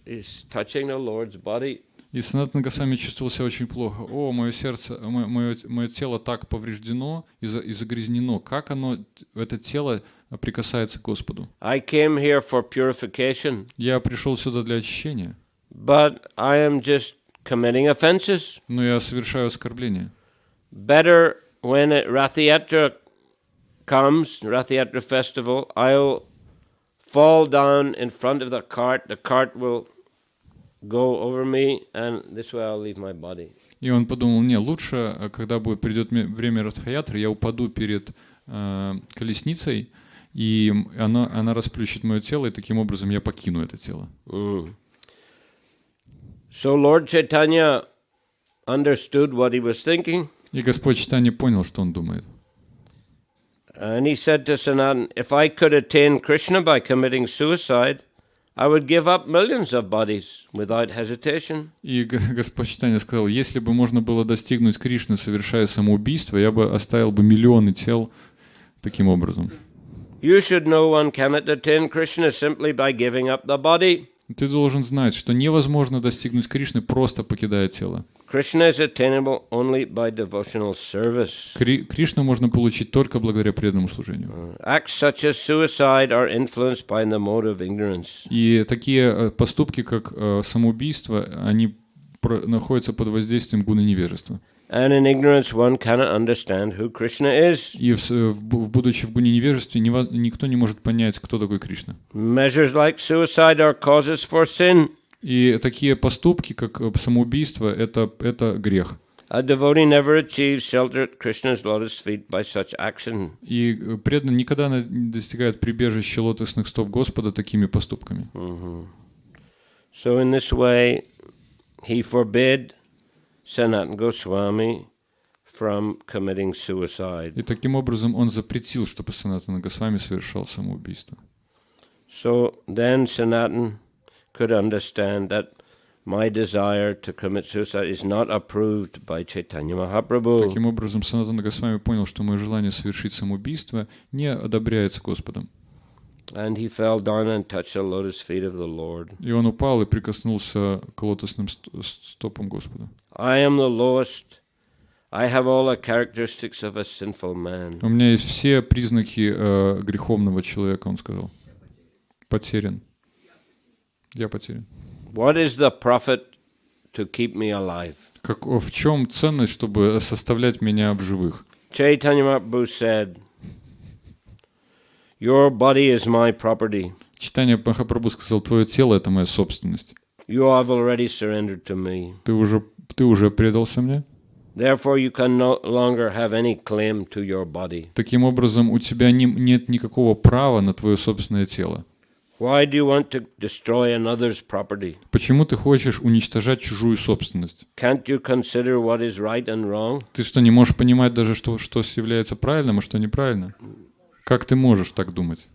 is touching the Lord's body. И Санатана Госвами чувствовал себя очень плохо. О, мое сердце, мое тело так повреждено и загрязнено. Как это тело прикасается к Господу? I came here for purification. Я пришел сюда для очищения. But I am just committing offenses. Но я совершаю оскорбления. Better when Rath Yatra comes, Rath Yatra festival, I'll fall down in front of the cart will go over me, and this way I'll leave my body. И он подумал: не, лучше, когда придет время Радха-ятры, я упаду перед колесницей, и она расплющит мое тело, и таким образом я покину это тело. So Lord Chaitanya understood what he was thinking. И Господь Чайтанья понял, что он думает. And he said to Sanatan, if I could attain Krishna by committing suicide, I would give up millions of bodies without hesitation. И Господь Чайтанья сказал: если бы можно было достигнуть Кришны, совершая самоубийство, я бы оставил бы миллионы тел таким образом. You should know one cannot attain Krishna simply by giving up the body. Ты должен знать, что невозможно достигнуть Кришны, просто покидая тело. Krishna is attainable only by devotional service. Кришну можно получить только благодаря преданному служению. Acts such as suicide are influenced by the mode of ignorance. И такие поступки, как самоубийство, они находятся под воздействием гуны невежества. And in ignorance one cannot understand who Krishna is. И будучи в гуне невежестве, никто не может понять, кто такой Кришна. Measures like suicide are causes for sin. И такие поступки, как самоубийство, это грех. A devotee never achieves shelter at Krishna's lotus feet by such action. И преданный никогда не достигает прибежища лотосных стоп Господа такими поступками. So in this way, he forbid Sanatana Goswami from committing suicide. И таким образом он запретил, чтобы Санатана Госвами совершал самоубийство. So then Sanatana could understand that my desire to commit suicide is not approved by Chaitanya Mahaprabhu. Таким образом, Санатана Госвами понял, что мое желание совершить самоубийство не одобряется Господом. And he fell down and touched the lotus feet of the Lord. И он упал и прикоснулся к лотосным стопам Господа. I am the lowest. I have all the characteristics of a sinful man. У меня есть все признаки греховного человека, он сказал. Потерян. Я потерян. What is the profit to keep me alive? В чем ценность, чтобы составлять меня в живых? Chaitanya Mahaprabhu said, "Your body is my property. Чайтанья Махапрабху сказал, твое тело — это моя собственность. You have already surrendered to me. Ты уже предался мне. Therefore, you can no longer have any claim to your body." Таким образом, у тебя нет никакого права на твое собственное тело. Why do you want to destroy another's property? Почему ты хочешь уничтожать чужую собственность? Can't you consider what is right and wrong? Ты что, не можешь понимать даже, что является правильным, а что неправильно? Как ты можешь так думать?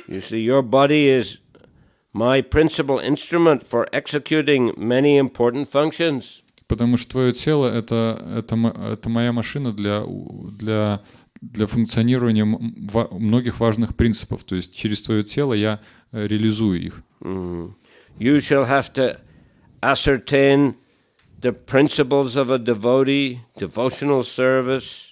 You see, your body is my principal instrument for executing many important functions. Потому что твое тело — это моя машина для функционирования многих важных принципов. То есть через твое тело я реализую их. You shall have to ascertain the principles of a devotee, devotional service,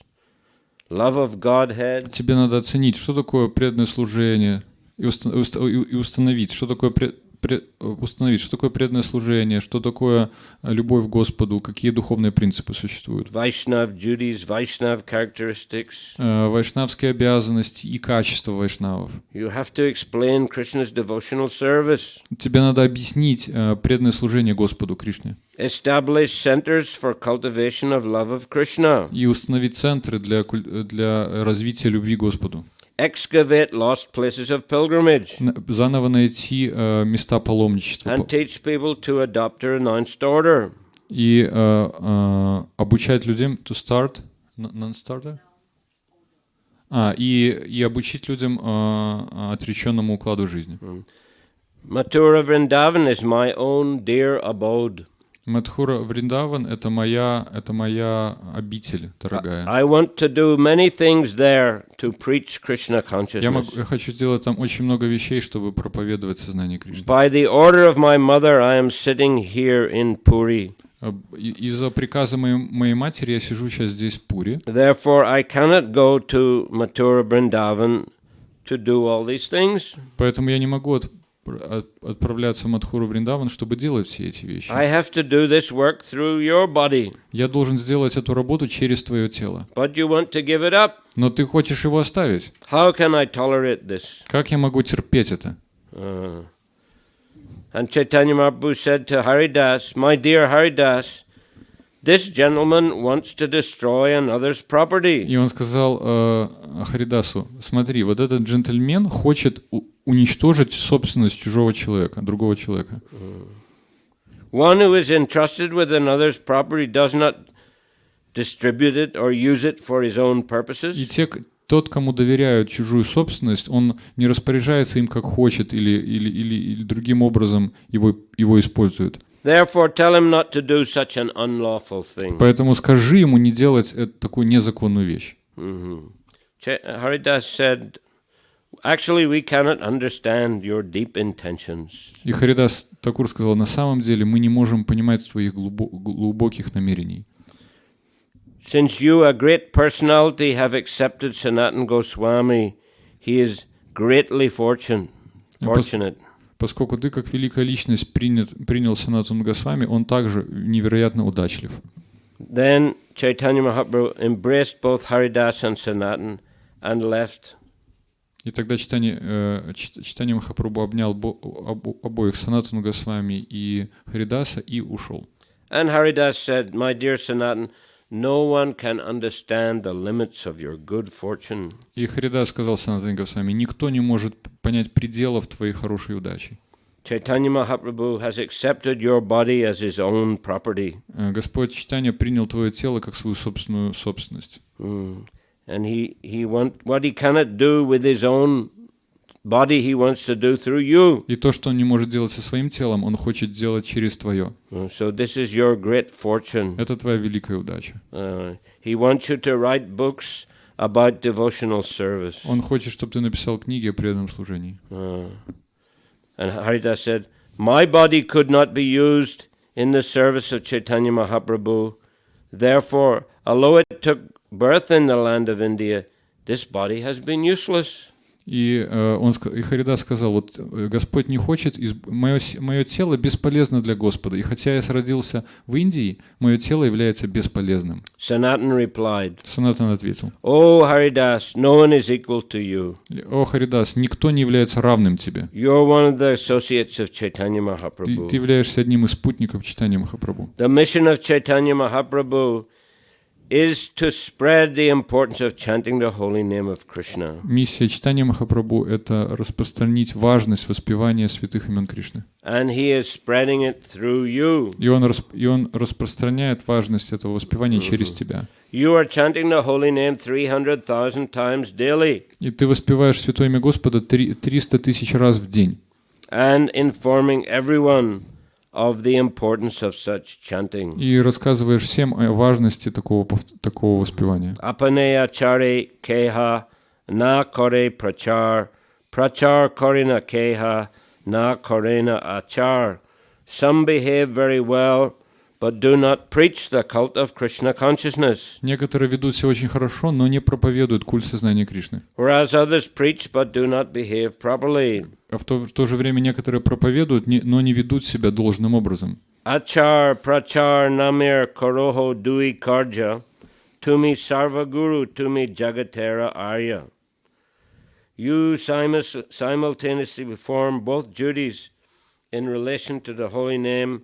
love of Godhead. Тебе надо оценить, что такое преданное служение, и установить, что такое преданное служение, что такое любовь к Господу, какие духовные принципы существуют. Vaishnav duties, Vaishnav characteristics. Вайшнавские обязанности и качества вайшнавов. You have to explain Krishna's devotional service. Тебе надо объяснить преданное служение Господу Кришне. Establish centers for cultivation of love of Krishna. И установить центры для развития любви к Господу. Excavate lost places of pilgrimage. Заново найти места паломничества. And teach people to adopt a renounced order. И обучать людям to start non-starter. И обучить людям отреченному укладу жизни. Mathura Vrindavan is my own dear abode. Мадхура Вриндаван — это моя обитель, дорогая. I want to do many things there to preach Krishna consciousness. Я хочу сделать там очень много вещей, чтобы проповедовать сознание Кришны. By the order of my mother, I am sitting here in Puri. Из-за приказа моей матери я сижу сейчас здесь в Пури. Therefore, I cannot go to Mathura Vrindavan to do all these things. Поэтому я не могу отправляться в Мадхуру Вриндаван, чтобы делать все эти вещи. I have to do this work through your body. Я должен сделать эту работу через твое тело. But you want to give it up. Но ты хочешь его оставить. How can I tolerate this? Как я могу терпеть это? And Chaitanya Mahaprabhu said to Haridas, "My dear Haridas, this gentleman wants to destroy another's property." И он сказал Харидасу: смотри, вот этот джентльмен хочет уничтожить собственность чужого человека, другого человека. One who is entrusted with another's property does not distribute it or use it for his own purposes. И тот, кому доверяют чужую собственность, он не распоряжается им как хочет или другим образом его использует. Therefore, tell him not to do such an unlawful thing. Поэтому скажи ему не делать такую незаконную вещь. Haridas said, "Actually, we cannot understand your deep intentions." И Харидас Такур сказал: на самом деле мы не можем понимать твоих глубоких намерений. Since you, a great personality, have accepted Sanatana Goswami, he is greatly fortunate. Поскольку ты, как великая личность, принял Санатану Госвами, он также невероятно удачлив. Then Chaitanya Mahaprabhu embraced both Haridas and Sanatana and left. И тогда Чайтанья Махапрабху обнял обоих, Санатану Госвами и Харидаса, и ушел. And Haridas said, "My dear Sanatana, no one can understand the limits of your good fortune." И Харидас сказал Санатане Госвами: никто не может понять пределов твоей хорошей удачи. Chaitanya Mahaprabhu has accepted your body as his own property. Господь Чайтанья принял твое тело как свою собственную собственность. And what he cannot do with his own body, he wants to do through you. И то, что он не может делать со своим телом, он хочет делать через твое. So this is your great fortune. Это твоя великая удача. He wants you to write books about devotional service. Он хочет, чтобы ты написал книги о преданном служении. And Haridas said, my body could not be used in the service of Chaitanya Mahaprabhu. Therefore, although it took birth in the land of India, this body has been useless. И Харидас сказал, вот Господь не хочет, мое тело бесполезно для Господа, и хотя я родился в Индии, мое тело является бесполезным. Sanatan replied, Санатан ответил, Oh Haridas, no one is equal to you. О Харидас, никто не является равным тебе. You're one of the associates of Chaitanya Mahaprabhu. Ты являешься одним из спутников Чайтаньи Махапрабху. The mission of Chaitanya Mahaprabhu is to spread the importance of chanting the holy name of Krishna. Миссия Чайтаньи Махапрабху — это распространить важность воспевания святых имен Кришны. And he is spreading it through you. И он распространяет важность этого воспевания через тебя. You are chanting the holy name 300,000 times daily. И ты воспеваешь святое имя Господа 300 тысяч раз в день. And informing everyone of the importance of such chanting. И рассказываешь всем о важности такого воспевания. Apaneya chare keha na kore prachar, prachar korina keha na korena achar. Some behave very well, but do not preach the cult of Krishna consciousness. Некоторые ведут себя очень хорошо, но не проповедуют культ сознания Кришны. Whereas others preach but do not behave properly. А в то же время некоторые проповедуют, но не ведут себя должным образом. Achar prachar namir koroho dui karja, tumi sarva guru tumi jagatera arya. You simultaneously perform both duties in relation to the holy name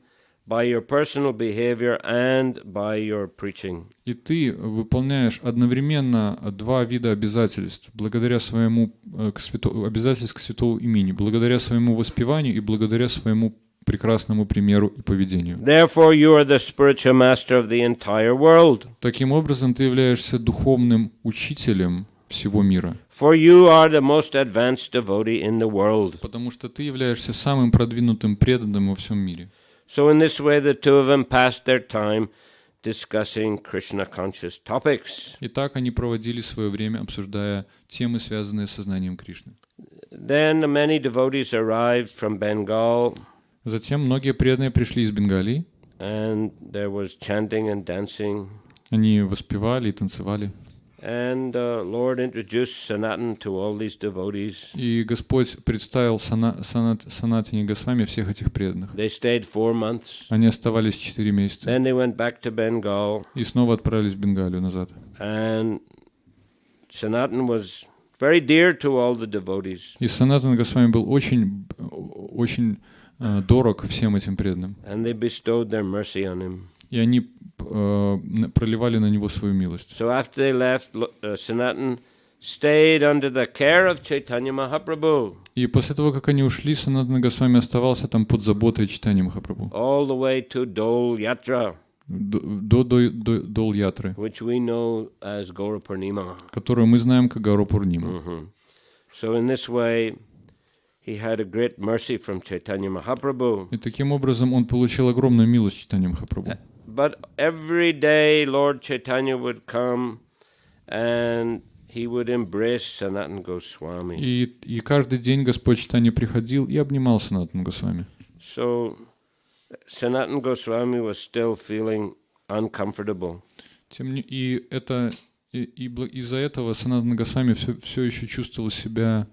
by your personal behavior and by your preaching. И ты выполняешь одновременно два вида обязательств, благодаря своему обязательств к святому имени, благодаря своему воспеванию и благодаря своему прекрасному примеру и поведению. Therefore, you are the spiritual master of the entire world. Таким образом, ты являешься духовным учителем всего мира. For you are the most advanced devotee in the world. Потому что ты являешься самым продвинутым преданным во всем мире. So in this way, the two of them passed their time discussing Krishna-conscious topics. И так они проводили свое время, обсуждая темы, связанные с сознанием Кришны. Then many devotees arrived from Bengal. Затем многие преданные пришли из Бенгалии. And there was chanting and dancing. Они воспевали и танцевали. And Lord introduced Sanatan to all these devotees. И Господь представил Санатане Госвами всех этих преданных. They stayed 4 months. Они оставались 4 месяца. Then they went back to Bengal. И снова отправились в Бенгалию назад. And Sanatan was very dear to all the devotees. И Санатана Госвами был очень дорог всем этим преданным. And they bestowed their mercy on him. И они проливали на него свою милость. So after they left, Sanatan stayed under the care of Chaitanya Mahaprabhu. И после того, как они ушли, Санатана Госвами оставался там под заботой Чайтаньи Махапрабху. All the way to Dol Yatra. До Дол-ятры, Which we know as Gaura Purnima. Которую мы знаем как Гаура Пурнима. So in this way, he had a great mercy from Chaitanya Mahaprabhu. И таким образом он получил огромную милость Чайтаньи Махапрабху. But every day Lord Chaitanya would come and he would embrace Sanatana Goswami. И каждый день Господь Чайтанья приходил и обнимал Санатану Госвами. So Sanatana Goswami was still feeling uncomfortable. И из-за этого Санатана Госвами все еще чувствовал себя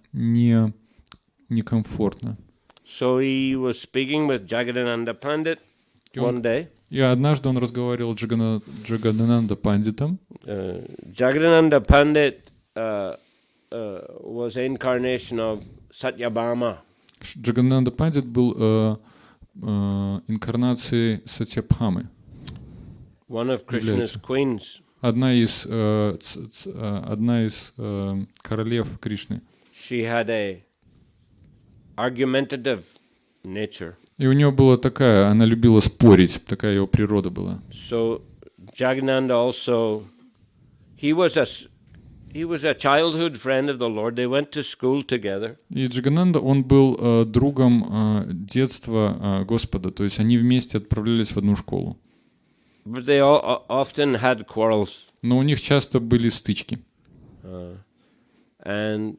некомфортно. So he was speaking with Jagadananda Pandit one day. И однажды он разговаривал с Джагадананда Пандитом. Jagadananda Pandit was incarnation of Satyabhama. Джагадананда Пандит был инкарнацией Сатьябхамы. One of Krishna's queens. Одна из королев Кришны. She had a argumentative nature. И у нее была такая, она любила спорить, такая его природа была. So Jagannatha also, he was a childhood friend of the Lord. They went to school together. И Джагананда, он был другом детства Господа, то есть они вместе отправлялись в одну школу. But they all, often had quarrels. Но у них часто были стычки, And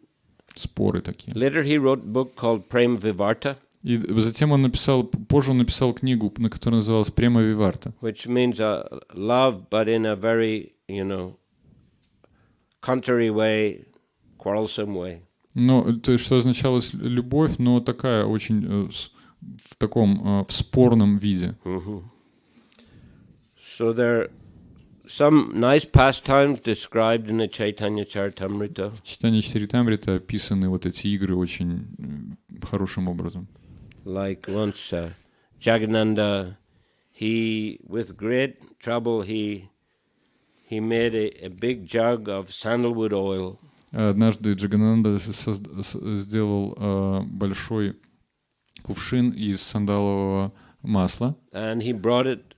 споры такие. later he wrote a book called Prema Vivarta, И затем позже он написал книгу, которая называлась «Према Виварта», which means love, but in a very, contrary way, quarrelsome way. но, то есть, что означало любовь, но такая очень в таком в спорном виде. So there some nice pastimes described in the Chaitanya Charitamrita. В читании Чаритамрита описаны вот эти игры очень хорошим образом. Like once Jagannatha, he with great trouble he made a big jug of sandalwood oil. Однажды Джагананда сделал большой кувшин из сандалового масла. And he brought it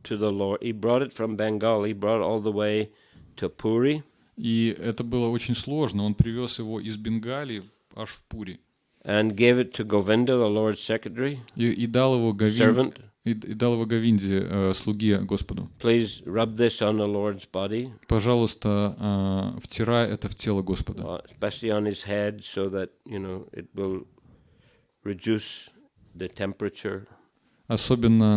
to the Lord. He brought it from Bengal. He brought it all the way to Puri. И это было очень сложно. Он привез его из Бенгалии аж в Пури. And gave it to Govinda, the Lord's secretary, И дал его servant. И дал его Говинде, слуге Господу. Please rub this on the Lord's body. Пожалуйста, втирай это в тело Господа. Especially on his head, so that, it will reduce the temperature. Особенно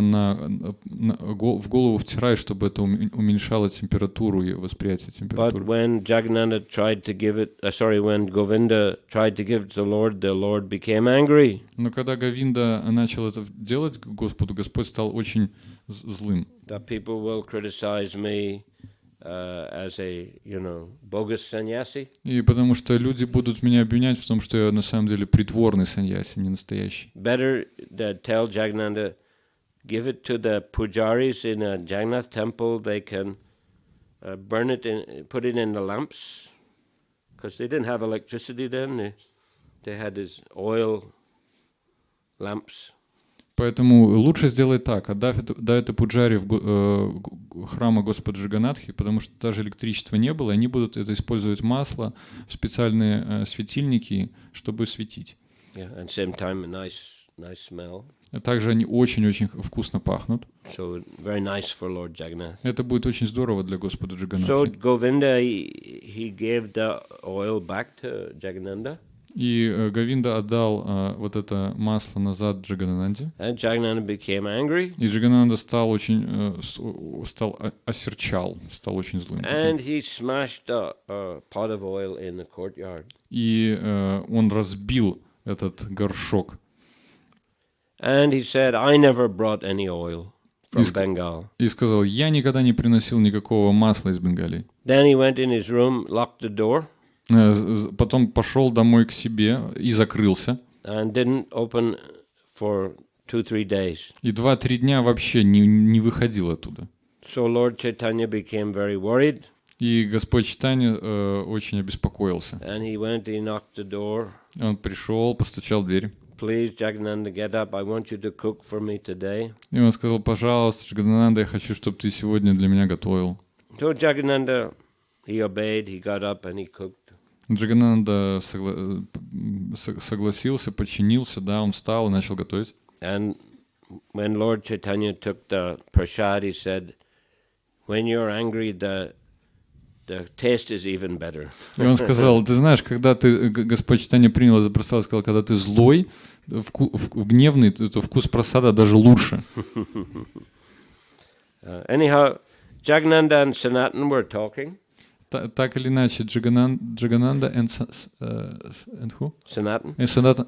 в голову втирай, чтобы это уменьшало температуру и восприятие температуры. But when Jagannatha tried to give it, when Govinda tried to give it to the Lord became angry. Но когда Говинда начал это делать Господу, Господь стал очень злым. That people will criticize me as a, bogus sannyasi. И потому что люди будут меня обвинять в том, что я на самом деле притворный саньяси, не настоящий. Better tell Jagannatha, give it to the pujaris in a Jagannath temple. They can burn it put it in the lamps, because they didn't have electricity then. They had these oil lamps. Поэтому лучше сделать так, отдай это пуджари в храма Господа Джаганатхи, потому что даже электричества не было, и они будут это использовать масло, специальные светильники, чтобы светить. Yeah, and same time a nice smell. Также они очень-очень вкусно пахнут. So very nice for Lord Jagannath. Это будет очень здорово для Господа Джаганатхи. So Govinda, he gave the oil back to Jagannatha. И Говинда отдал вот это масло назад Джаганананде. And Jagannatha became angry. И Джагананда стал осерчал, стал очень злым. And he smashed a pot of oil in the courtyard. И он разбил этот горшок. And he said, I never brought any oil from Bengal. И сказал, я никогда не приносил никакого масла из Бенгалии. Then he went in his room, locked the door. Потом пошел домой к себе и закрылся. And didn't open for 2-3 days. И 2-3 дня вообще не выходил оттуда. So Lord Chaitanya became very worried. И Господь Чайтанья очень обеспокоился. And he went, he knocked the door. Он пришел, постучал в дверь. Please, Jagannatha, get up. I want you to cook for me today. И он сказал, пожалуйста, Джагананда, я хочу, чтобы ты сегодня для меня готовил. So Jagannatha, he obeyed, he got up and he cooked. Джагананда согласился, подчинился, да, он встал и начал готовить. And when Lord Chaitanya took the prasad, he said, when you're angry, the taste is even better. И он сказал, ты знаешь, когда ты, Господь Чайтанья принял это прасад, сказал, когда ты злой, гневный, то вкус прасада даже лучше. Anyhow, Jagannatha and Sanatan were talking. Так или иначе, Джагананда and who? Sanatan. И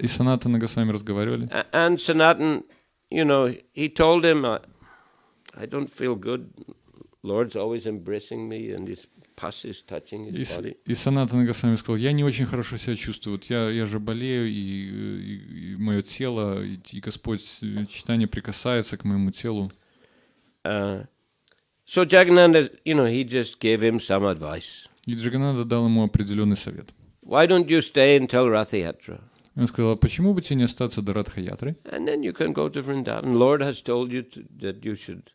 Санатана Госвами разговаривали. And Sanatan, he told him, I don't feel good. Lord's always embracing me and his pus is touching his body. И Санатана Госвами сказал, я не очень хорошо себя чувствую. Вот я же болею, и мое тело, и Господь Чайтанья прикасается к моему телу. So Jagannatha, he just gave him some advice. И Джагананда дал ему определенный совет. Why don't you stay until Rath Yatra? Он сказал, почему бы тебе не остаться до Радха-ятры? And then you can go to Vrindavan. Lord has told you that you should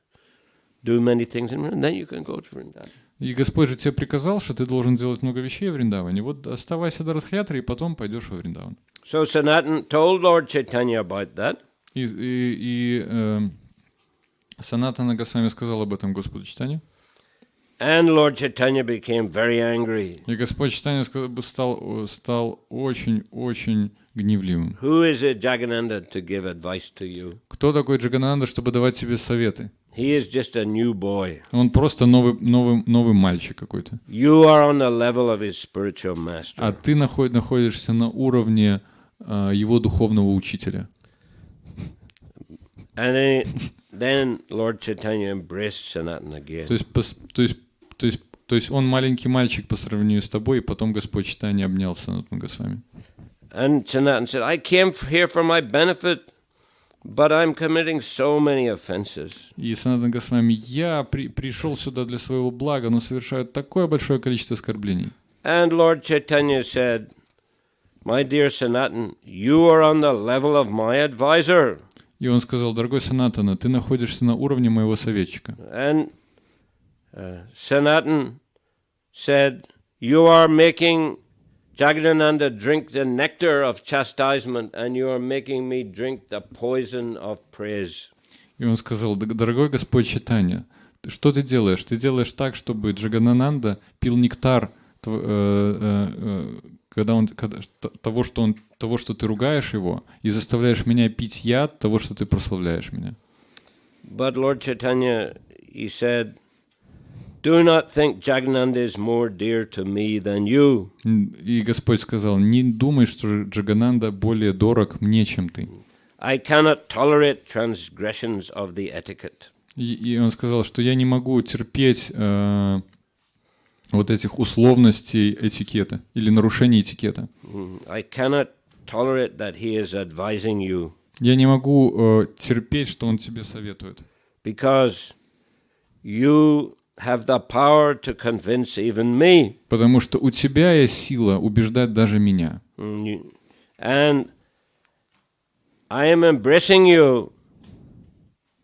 do many things, and then you can go to Vrindavan. И Господь же тебе приказал, что ты должен делать много вещей в Вриндаване. Вот оставайся до Радха-ятры, и потом пойдешь во Вриндаван. So Sanatan told Lord Chaitanya about that. И Санатана Госвами сказал об этом Господу Чайтанье. And Lord Chaitanya became very angry. И Господь Чайтанья стал очень-очень гневливым. Who is it, Jagannatha, to give advice to you? Кто такой Джагананда, чтобы давать тебе советы? He is just a new boy. Он просто новый мальчик какой-то. You are on the level of his spiritual master. А ты находишься на уровне его духовного учителя. And then Lord Chaitanya embraced Sanatana again. То есть он маленький мальчик по сравнению с тобой, и потом Господь Чайтанья обнял Санатану Госвами. And Sanatana said, I came here for my benefit, but I'm committing so many offenses. И Санатана Госвами, я пришел сюда для своего блага, но совершаю такое большое количество оскорблений. And Lord Chaitanya said, my dear Sanatan, you are on the level of my advisor. И он сказал, дорогой Санатана, ты находишься на уровне моего советчика. And Sanatan said, you are making Jagadananda drink the nectar of chastisement, and you are making me drink the poison of praise. И он сказал, дорогой Господь Чайтанья, что ты делаешь? Ты делаешь так, чтобы Джаганананда пил нектар того, что ты ругаешь его, и заставляешь меня пить яд того, что ты прославляешь меня. But Lord Chaitanya, he said, do not think Jagannatha is more dear to me than you. И Господь сказал, не думай, что Джагананда более дорог мне, чем ты. I cannot tolerate transgressions of the etiquette. И он сказал, что я не могу терпеть вот этих условностей этикета или нарушений этикета. I cannot tolerate that he is advising you. Я не могу терпеть, что он тебе советует. Because you have the power to convince even me. Потому что у тебя есть сила убеждать даже меня. And I am embracing you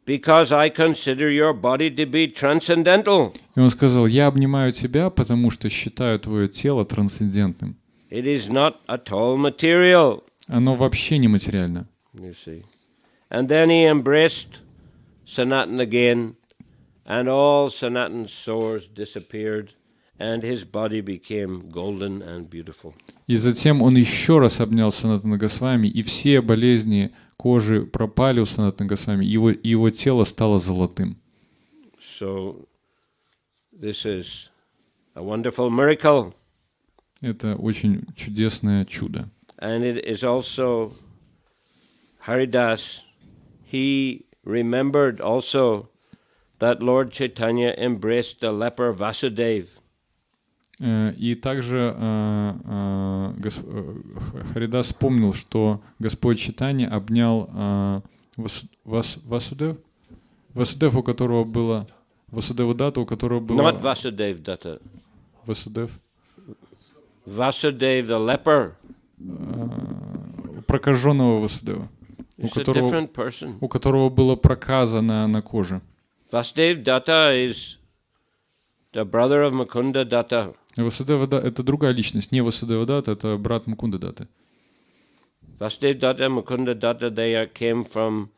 because I consider your body to be transcendental. И он сказал, я обнимаю тебя, потому что считаю твое тело трансцендентным. It is not at all material. Оно вообще не материально. You see. And then he embraced Sanatan again, and all Sanatan's sores disappeared, and his body became golden and beautiful. И затем он еще раз обнял Санатана Госвами, и все болезни кожи пропали у Санатана Госвами, и его тело стало золотым. So this is a wonderful miracle. Это очень чудесное чудо. And it is also Haridas. He remembered also that Lord Chaitanya embraced the leper Vasudeva. И также Харидас вспомнил, что Господь Чайтанья обнял Васудев, у которого было Васудева Датта, у которого было... Not Vasudeva Datta. Васудев. Vasudeva the leper. Прокаженного Васудева, у которого была проказа на коже. Vasudeva Datta is the brother of Mukunda Datta. Васудева Датта — это другая личность, не Васудева Датта, это брат Мукунда Датты. Vasudeva Datta and Mukunda Datta, they came from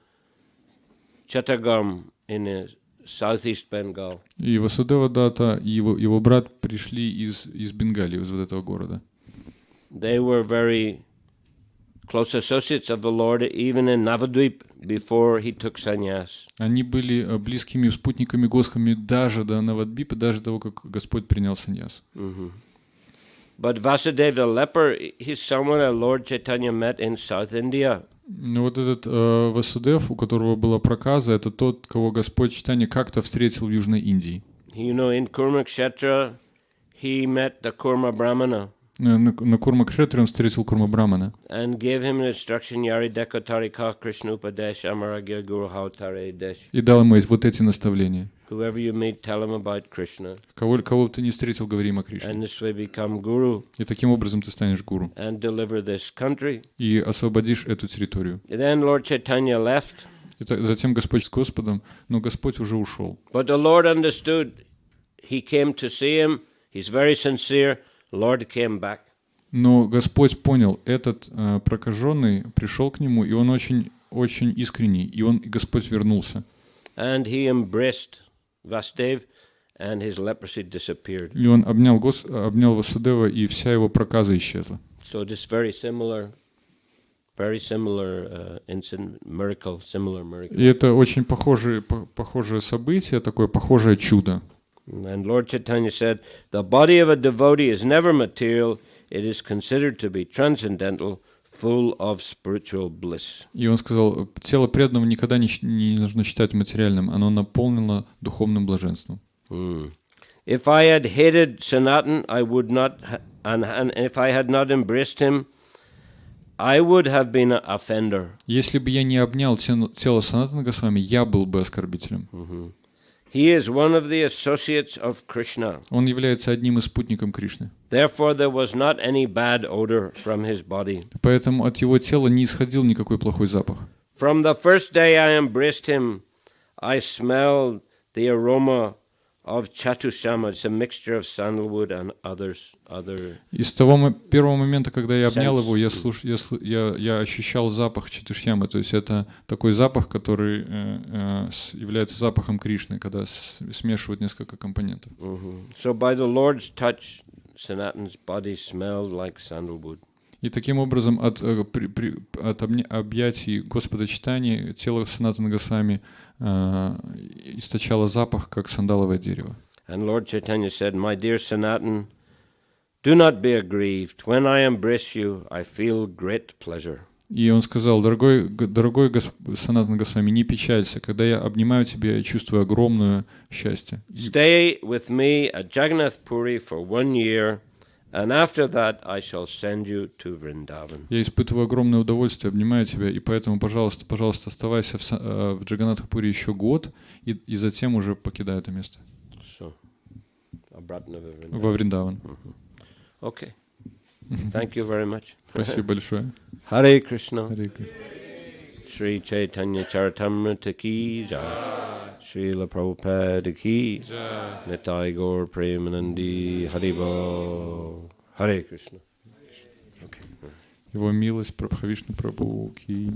Chittagong in southeast Bengal. И Васудева Датта и его брат пришли из Бенгалии, из вот этого города. They were very close associates of the Lord even in Navadvip before he took sannyas. Они были близкими спутниками Господа даже до Навадвипа, даже до того, как Господь принял саньяс. But Vasudeva the leper, he's someone that Lord Chaitanya met in South India. Но вот этот Васудев, у которого была проказа, это тот, кого Господь Чайтанья как-то встретил в Южной Индии. You know, in Kurma Kshetra, he met the Kurma Brahmana. на Курма-кшетре он встретил Курма-брамана. And gave him an instruction, Yari Deko Tarika Krishna Upadesh Amaragya Guru Hautare Desh. И дал ему вот эти наставления. Whoever you meet, tell him about Krishna. Кого бы ты не встретил, говори им о Кришне. And this way become guru. И таким образом ты станешь гуру. And deliver this country. И освободишь эту территорию. Then Lord Chaitanya left. И затем Господь с Господом, но Господь уже ушел. But the Lord understood. He came to see him. He's very sincere. Lord came back. Но Господь понял, этот прокаженный пришел к нему, и он очень, очень искренний, и Господь вернулся. And he embraced Vasudev, and his leprosy disappeared. И он обнял Васудева, и вся его проказа исчезла. So this very similar incident, miracle, similar miracle. И это очень похожее событие, такое похожее чудо. And Lord Chaitanya said, the body of a devotee is never material, it is considered to be transcendental, full of spiritual bliss. И он сказал, тело преданного никогда не нужно считать материальным, оно наполнено духовным блаженством. If I had hated Sanatan, I would not, and if I had not embraced him, I would have been an offender. Если бы я не обнял тело Санатана Госвами, я был бы оскорбителем. He is one of the associates of Krishna. Он является одним из спутников Кришны. Therefore, there was not any bad odor from his body. Поэтому от его тела не исходил никакой плохой запах. From the first day I embraced him, I smelled the aroma of Chatushyama. It's a mixture of sandalwood and other. И с того первого момента, когда я обнял его, я ощущал запах Чатушьямы. То есть это такой запах, который является запахом Кришны, когда смешивают несколько компонентов. So by the Lord's touch, Sanatan's body smelled like sandalwood. И таким образом от объятий Господа Чайтаньи тело Санатана Госвами источало запах, как сандаловое дерево. And Lord Chaitanya said, my dear Sanatan, do not be aggrieved. When I embrace you, I feel great pleasure. И он сказал, дорогой Санатана Госвами, не печалься, когда я обнимаю тебя, я чувствую огромное счастье. Stay with me at Jagannath Puri for 1 year. And after that, I shall send you to Vrindavan. Я испытываю огромное удовольствие, обнимаю тебя, и поэтому, пожалуйста, оставайся в Джаганнатхапуре еще год, и затем уже покидай это место. So, во Вриндаван. Okay. Thank you very much. Спасибо большое. Hare Krishna. Hare Krishna. Shri Chaitanya Charitamrita ki jai. Srila Prabhupada ki jai. Nitai Gaur Premanandi Haribo. Hare Krishna. Okay. Его милость Прабхавишну Прабху ки